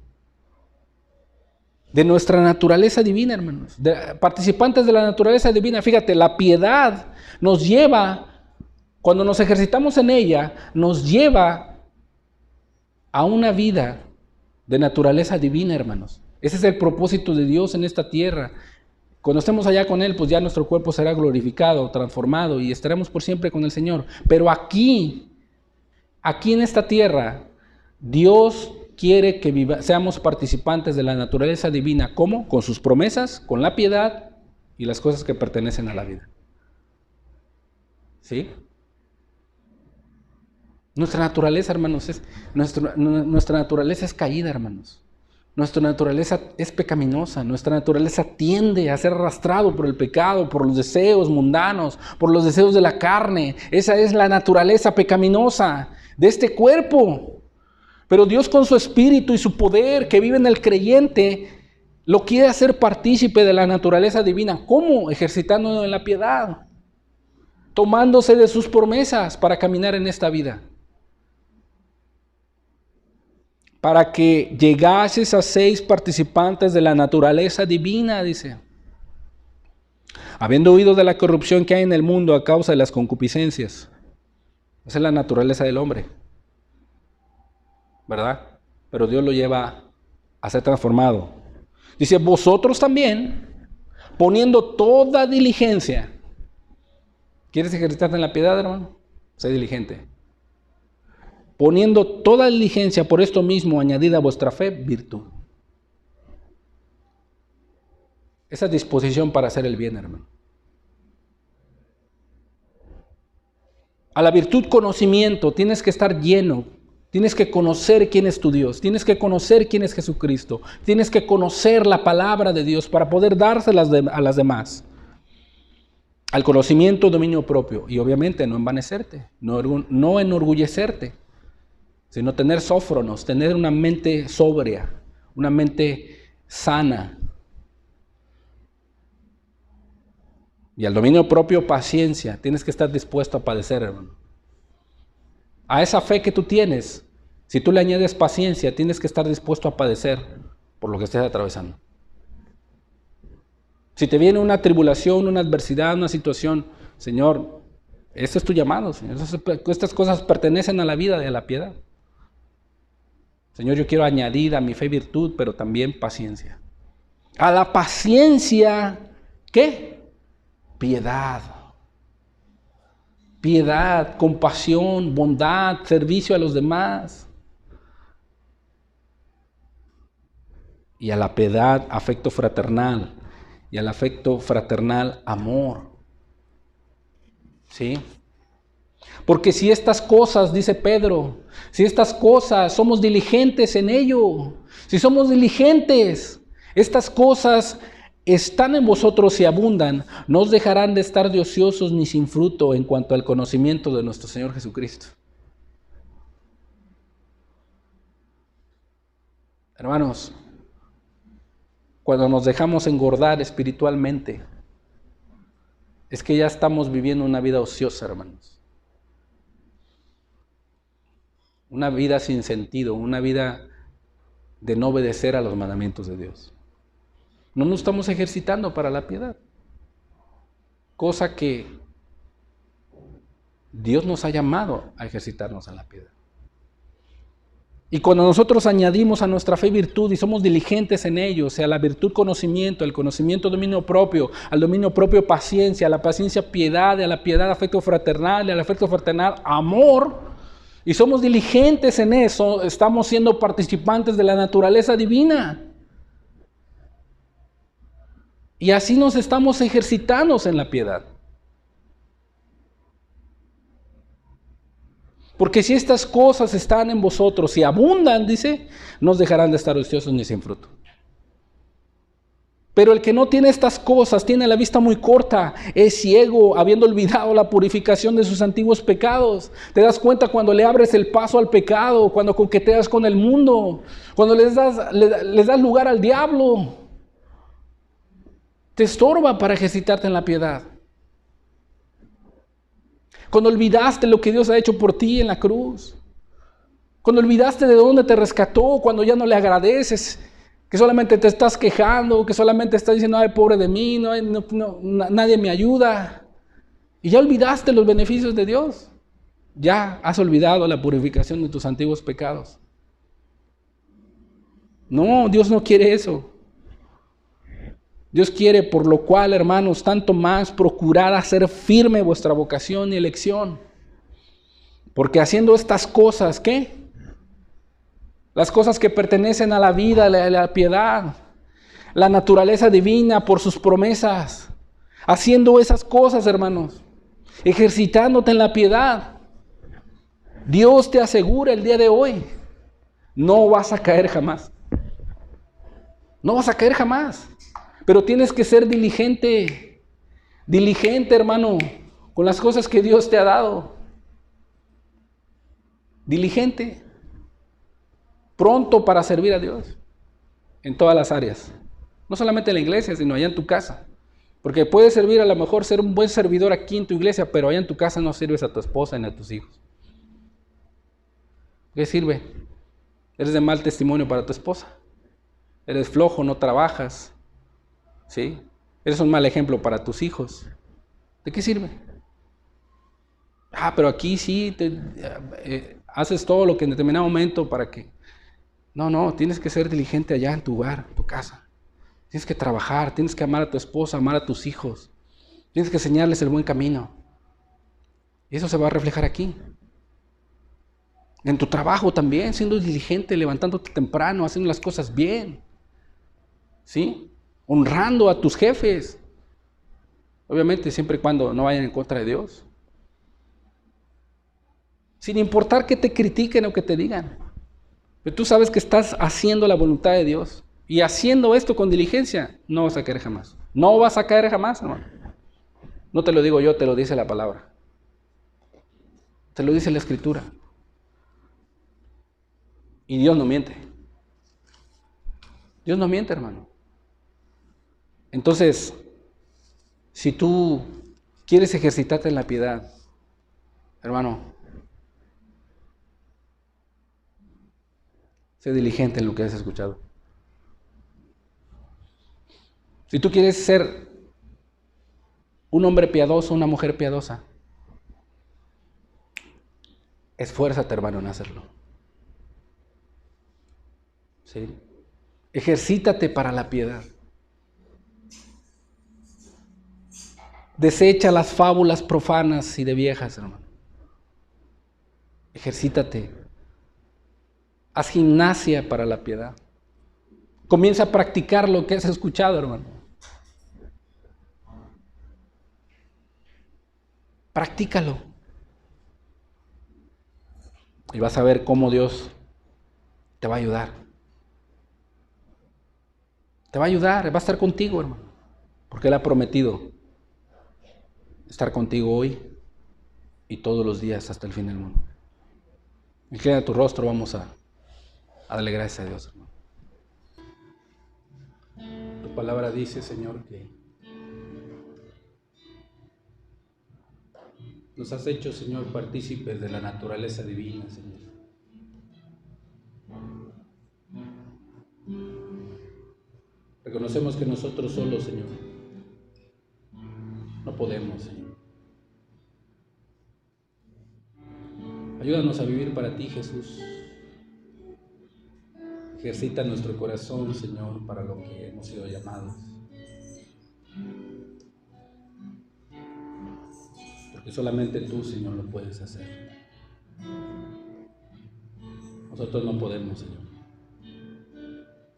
De nuestra naturaleza divina, hermanos. Participantes de la naturaleza divina. Fíjate, la piedad nos lleva, cuando nos ejercitamos en ella, nos lleva a una vida de naturaleza divina, hermanos. Ese es el propósito de Dios en esta tierra. Cuando estemos allá con Él, pues ya nuestro cuerpo será glorificado, transformado y estaremos por siempre con el Señor. Pero aquí en esta tierra, Dios quiere que seamos participantes de la naturaleza divina. ¿Cómo? Con sus promesas, con la piedad y las cosas que pertenecen a la vida. ¿Sí? Nuestra naturaleza, hermanos, nuestra naturaleza es caída, hermanos. Nuestra naturaleza es pecaminosa. Nuestra naturaleza tiende a ser arrastrado por el pecado, por los deseos mundanos, por los deseos de la carne. Esa es la naturaleza pecaminosa de este cuerpo. Pero Dios, con su espíritu y su poder que vive en el creyente, lo quiere hacer partícipe de la naturaleza divina. ¿Cómo? Ejercitándolo en la piedad, tomándose de sus promesas para caminar en esta vida. Para que llegases a seis participantes de la naturaleza divina, dice. Habiendo oído de la corrupción que hay en el mundo a causa de las concupiscencias. Esa es la naturaleza del hombre, ¿verdad? pero Dios lo lleva a ser transformado. Dice, vosotros también, poniendo toda diligencia. ¿Quieres ejercitarte en la piedad, hermano? Sé diligente. Poniendo toda diligencia, por esto mismo, añadida a vuestra fe, virtud. Esa disposición para hacer el bien, hermano. A la virtud, conocimiento. Tienes que estar lleno. Tienes que conocer quién es tu Dios. Tienes que conocer quién es Jesucristo. Tienes que conocer la palabra de Dios para poder dárselas a las demás. Al conocimiento, dominio propio. Y obviamente no envanecerte, no enorgullecerte, sino tener sófronos, tener una mente sobria, una mente sana. Y al dominio propio, paciencia. Tienes que estar dispuesto a padecer, hermano. A esa fe que tú tienes, si tú le añades paciencia, tienes que estar dispuesto a padecer por lo que estés atravesando. Si te viene una tribulación, una adversidad, una situación, Señor, este es tu llamado, Señor. Estas cosas pertenecen a la vida y a la piedad. Señor, yo quiero añadir a mi fe virtud, pero también paciencia. A la paciencia, ¿qué? Piedad. Piedad, compasión, bondad, servicio a los demás. Y a la piedad, afecto fraternal. Y al afecto fraternal, amor. ¿Sí? Porque si estas cosas, dice Pedro, si estas cosas somos diligentes en ello, si somos diligentes, estas cosas están en vosotros y abundan, no os dejarán de estar de ociosos ni sin fruto en cuanto al conocimiento de nuestro Señor Jesucristo. Hermanos, cuando nos dejamos engordar espiritualmente, es que ya estamos viviendo una vida ociosa, hermanos. Una vida sin sentido, una vida de no obedecer a los mandamientos de Dios. No nos estamos ejercitando para la piedad, cosa que Dios nos ha llamado a ejercitarnos en la piedad. Y cuando nosotros añadimos a nuestra fe virtud y somos diligentes en ello, o sea, la virtud conocimiento, el conocimiento dominio propio, al dominio propio paciencia, a la paciencia piedad, a la piedad afecto fraternal, al afecto fraternal amor, y somos diligentes en eso, estamos siendo participantes de la naturaleza divina. Y así nos estamos ejercitando en la piedad. Porque si estas cosas están en vosotros y abundan, dice, no os dejarán de estar ociosos ni sin fruto. Pero el que no tiene estas cosas, tiene la vista muy corta, es ciego, habiendo olvidado la purificación de sus antiguos pecados. Te das cuenta cuando le abres el paso al pecado, cuando coqueteas con el mundo, cuando les das lugar al diablo. Te estorba para ejercitarte en la piedad. Cuando olvidaste lo que Dios ha hecho por ti en la cruz. Cuando olvidaste de dónde te rescató, cuando ya no le agradeces, que solamente te estás quejando, que solamente estás diciendo, ay, pobre de mí, nadie me ayuda. Y ya olvidaste los beneficios de Dios. Ya has olvidado la purificación de tus antiguos pecados. No, Dios no quiere eso. Dios quiere, por lo cual, hermanos, tanto más procurad hacer firme vuestra vocación y elección. Porque haciendo estas cosas, ¿qué? Las cosas que pertenecen a la vida, a la piedad, la naturaleza divina por sus promesas. Haciendo esas cosas, hermanos, ejercitándote en la piedad, Dios te asegura el día de hoy, no vas a caer jamás. No vas a caer jamás. Pero tienes que ser diligente, hermano, con las cosas que Dios te ha dado. Diligente, pronto para servir a Dios, en todas las áreas. No solamente en la iglesia, sino allá en tu casa. Porque puedes servir, a lo mejor ser un buen servidor aquí en tu iglesia, pero allá en tu casa no sirves a tu esposa ni a tus hijos. ¿Qué sirve? Eres de mal testimonio para tu esposa. Eres flojo, no trabajas. ¿Sí? Eres un mal ejemplo para tus hijos. ¿De qué sirve? Pero aquí sí haces todo lo que en determinado momento para que... No, tienes que ser diligente allá en tu hogar, en tu casa. Tienes que trabajar, tienes que amar a tu esposa, amar a tus hijos. Tienes que enseñarles el buen camino. Y eso se va a reflejar aquí. En tu trabajo también, siendo diligente, levantándote temprano, haciendo las cosas bien. ¿Sí? Honrando a tus jefes. Obviamente, siempre y cuando no vayan en contra de Dios. Sin importar que te critiquen o que te digan. Pero tú sabes que estás haciendo la voluntad de Dios. Y haciendo esto con diligencia, no vas a caer jamás. No vas a caer jamás, hermano. No te lo digo yo, te lo dice la palabra. Te lo dice la Escritura. Y Dios no miente. Dios no miente, hermano. Entonces, si tú quieres ejercitarte en la piedad, hermano, sé diligente en lo que has escuchado. Si tú quieres ser un hombre piadoso, una mujer piadosa, esfuérzate, hermano, en hacerlo. ¿Sí? Ejercítate para la piedad. Desecha las fábulas profanas y de viejas, hermano. Ejercítate. Haz gimnasia para la piedad. Comienza a practicar lo que has escuchado, hermano. Practícalo. Y vas a ver cómo Dios te va a ayudar. Te va a ayudar, va a estar contigo, hermano. Porque Él ha prometido estar contigo hoy y todos los días hasta el fin del mundo. Inclina tu rostro, vamos a darle gracias a Dios, hermano. Tu palabra dice, Señor, que nos has hecho, Señor, partícipes de la naturaleza divina, Señor. Reconocemos que nosotros solos, Señor, no podemos, Señor. Ayúdanos a vivir para ti, Jesús. Ejercita nuestro corazón, Señor, para lo que hemos sido llamados. Porque solamente tú, Señor, lo puedes hacer. Nosotros no podemos, Señor.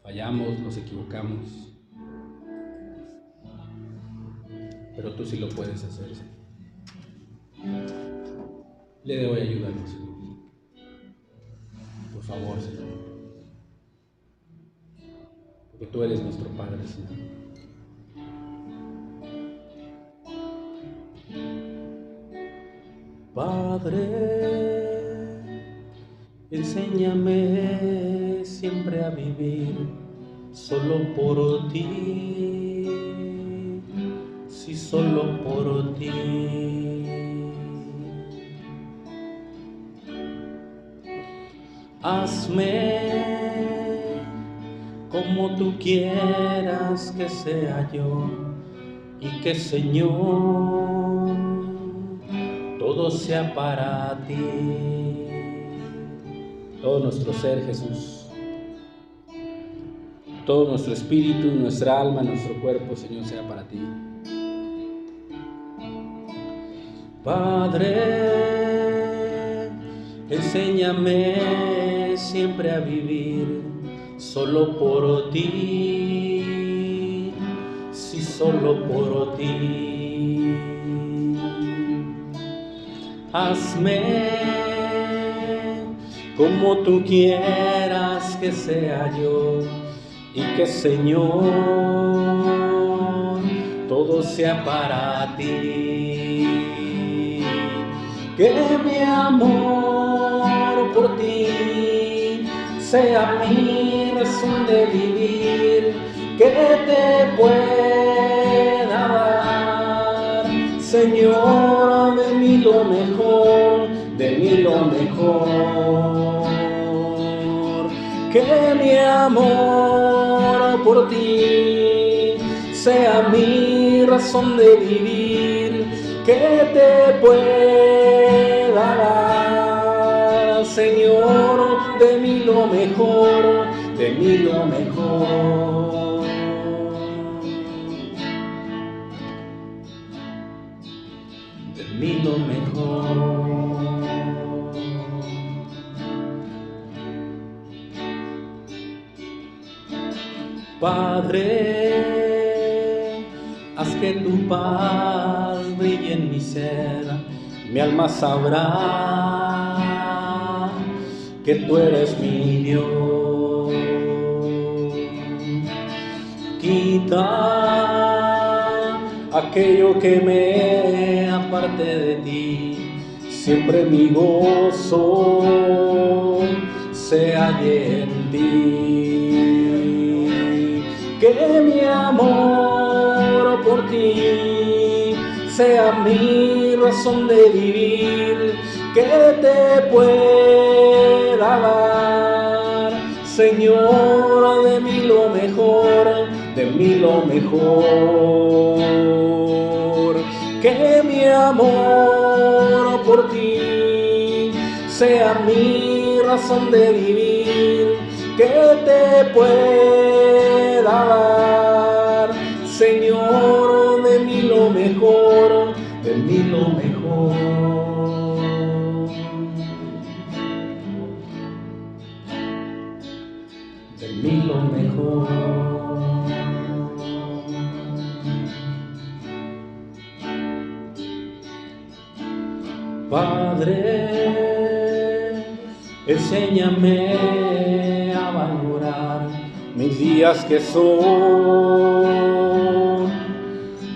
Fallamos, nos equivocamos. Pero tú sí lo puedes hacer, Señor. Le de hoy ayúdanos, Señor. Por favor, Señor. Porque tú eres nuestro Padre, Señor. Padre, enséñame siempre a vivir solo por ti, sí, solo por ti. Hazme como tú quieras que sea yo, y que, Señor, todo sea para ti. Todo nuestro ser, Jesús, todo nuestro espíritu, nuestra alma, nuestro cuerpo, Señor, sea para ti. Padre, enséñame siempre a vivir solo por ti, sí, solo por ti. Hazme como tú quieras que sea yo, y que, Señor, todo sea para ti. Que mi amor por ti sea mi razón de vivir, que te pueda dar, Señor, de mí lo mejor, de mí lo mejor. Que mi amor por ti sea mi razón de vivir, que te pueda dar, Señor, de mí lo mejor, de mí lo mejor. De mí lo mejor. Padre, haz que tu paz brille en mi ser, mi alma sabrá que tú eres mi Dios. Quita aquello que me aparte de ti, siempre mi gozo se halle en ti. Que mi amor por ti sea mi razón de vivir, que te pueda dar, Señor, de mí lo mejor, de mí lo mejor. Que mi amor por ti sea mi razón de vivir, que te pueda dar, Señor, de mí lo mejor, de mí lo mejor. De mí lo mejor. Padre, enséñame a valorar mis días que son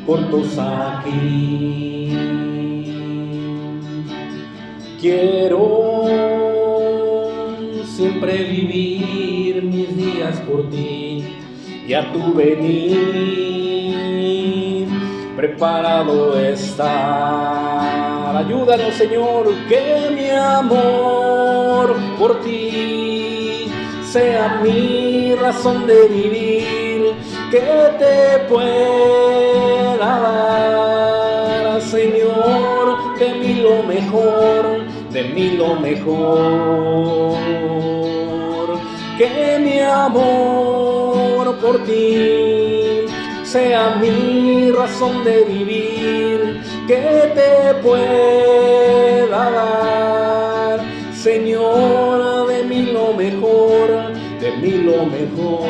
cortos aquí. Quiero siempre vivir mis días por ti y a tu venir preparado estar. Ayúdanos, Señor, que mi amor por ti sea mi razón de vivir, que te pueda dar, Señor, de mí lo mejor, de mí lo mejor. Que mi amor por ti sea mi razón de vivir, que te pueda dar, Señor, de mí lo mejor, de mí lo mejor.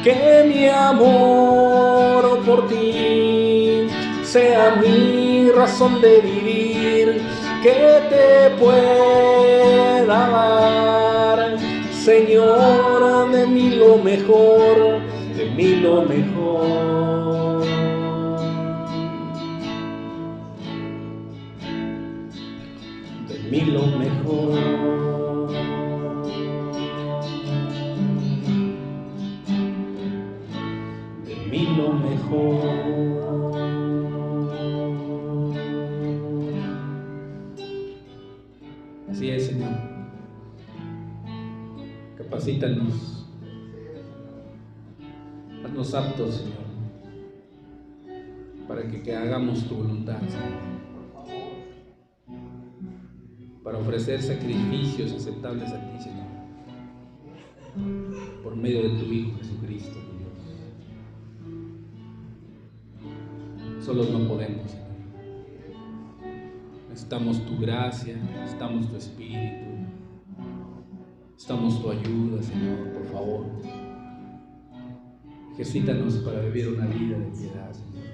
Que mi amor por ti sea mi razón de vivir, que te pueda dar, Señor, de mí lo mejor, de mí lo mejor. De mí lo mejor. De mí lo mejor. Así es, Señor. Capacítanos. Haznos aptos, Señor, para que hagamos tu voluntad, Señor. Para ofrecer sacrificios aceptables a ti, Señor, por medio de tu Hijo Jesucristo, mi Dios. Solos no podemos, Señor. Necesitamos tu gracia, necesitamos tu Espíritu, necesitamos tu ayuda, Señor, por favor. Ejercítanos para vivir una vida de piedad, Señor.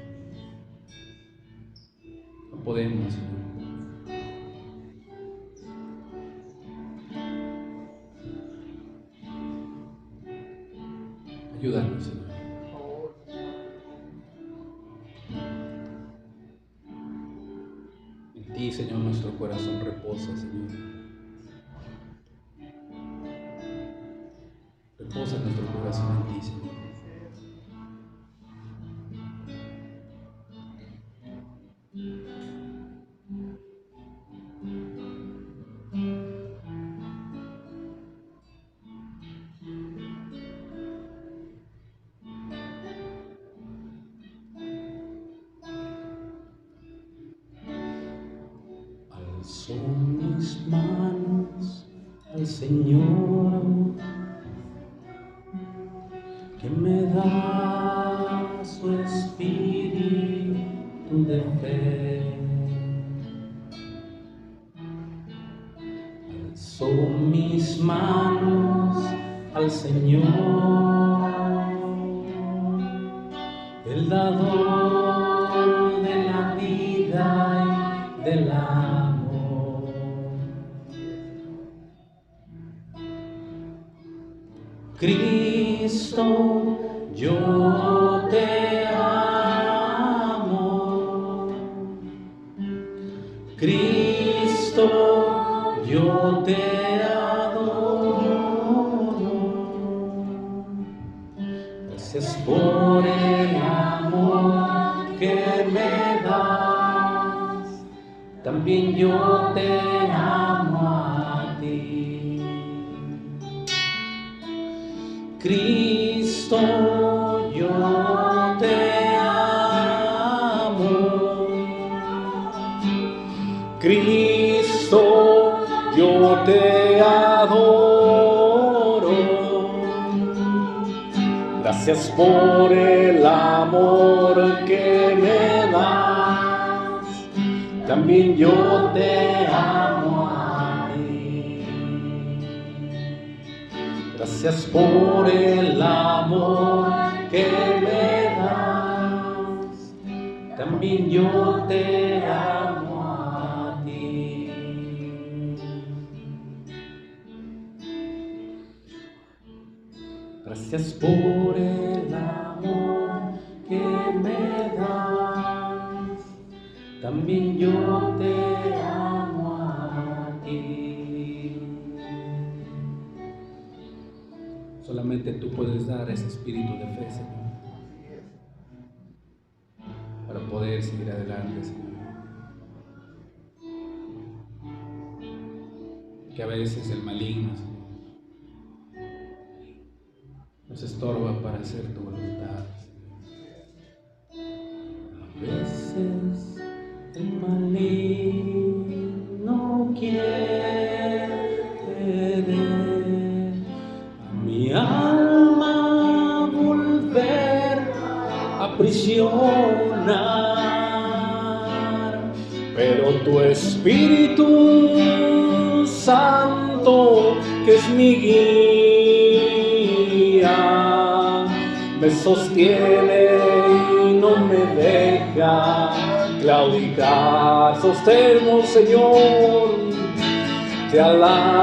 No podemos, Señor. Ayúdanos, Señor. En ti, Señor, nuestro corazón reposa, Señor. Reposa nuestro corazón en ti, Señor. Alzo mis manos al Señor, que me da su espíritu de fe. Alzo mis manos al Señor, el dador de la vida y del amor. Cristo, yo te amo. Cristo, yo te adoro. Gracias por el amor que me das. También yo te amo a ti. Cristo, yo te amo. Cristo, yo te adoro. Gracias por el amor que me das. También yo te amo a ti. Gracias por el amor que me das. También yo te amo a ti. Gracias por el amor que me das. También yo te amo a ti. Solamente tú puedes dar ese espíritu de fe, Señor, para poder seguir adelante, Señor. Que a veces el maligno, Señor, nos estorba para hacer tu voluntad. A veces el maligno quiere a mi alma volver a aprisionar, pero tu Espíritu Santo, que es mi guía, me sostiene y no me deja claudicar. Sosténnos, Señor, te alabo,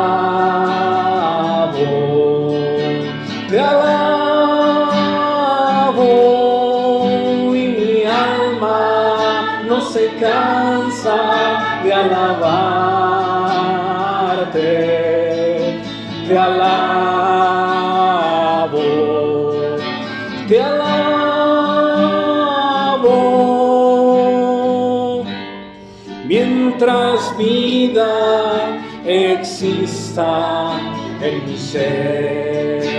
te alabo, y mi alma no se cansa de alabarte. Te alabo, te alabo, mientras vida exista en mi ser.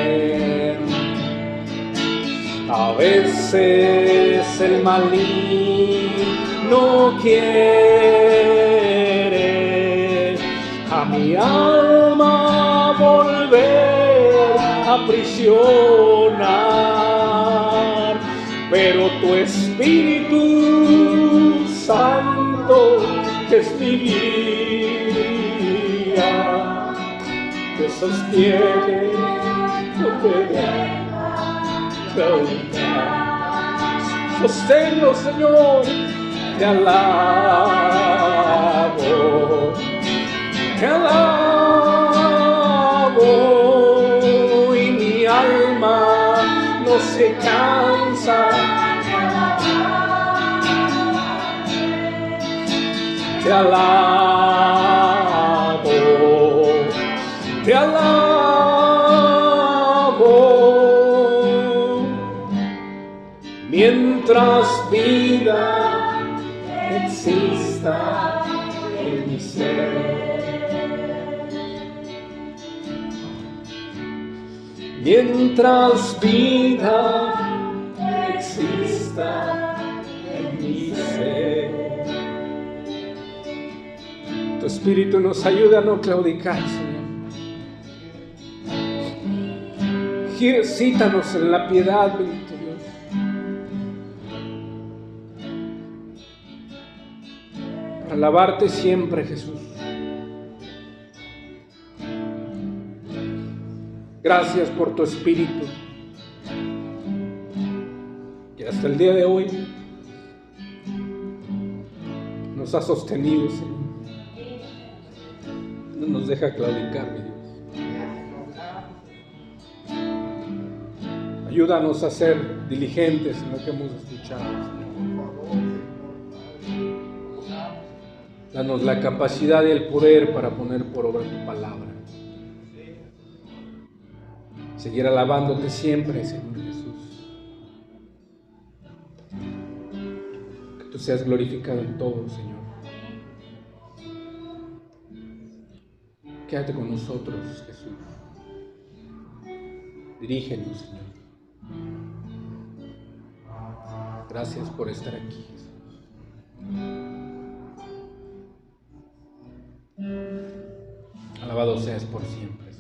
A veces el maligno quiere a mi alma volver a aprisionar, pero tu Espíritu Santo, que es mi guía, te sostiene, no te deja claudicar. Sosténlo, Señor, te alabo, te alabo, y mi alma no se cansa. Te alabo, te alabo, mientras vida exista en mi ser. Mientras vida exista en mi ser. Tu Espíritu nos ayuda a no claudicar, Señor. Ejercítanos en la piedad, bendito Dios. Para alabarte siempre, Jesús. Gracias por tu Espíritu, que hasta el día de hoy nos ha sostenido, Señor. No nos deja claudicar, mi Dios. Ayúdanos a ser diligentes en lo que hemos escuchado, Señor. Danos la capacidad y el poder para poner por obra tu palabra. Seguir alabándote siempre, Señor Jesús. Que tú seas glorificado en todo, Señor. Quédate con nosotros, Jesús. Dirígenos, Señor. Gracias por estar aquí, Jesús. Alabado seas por siempre.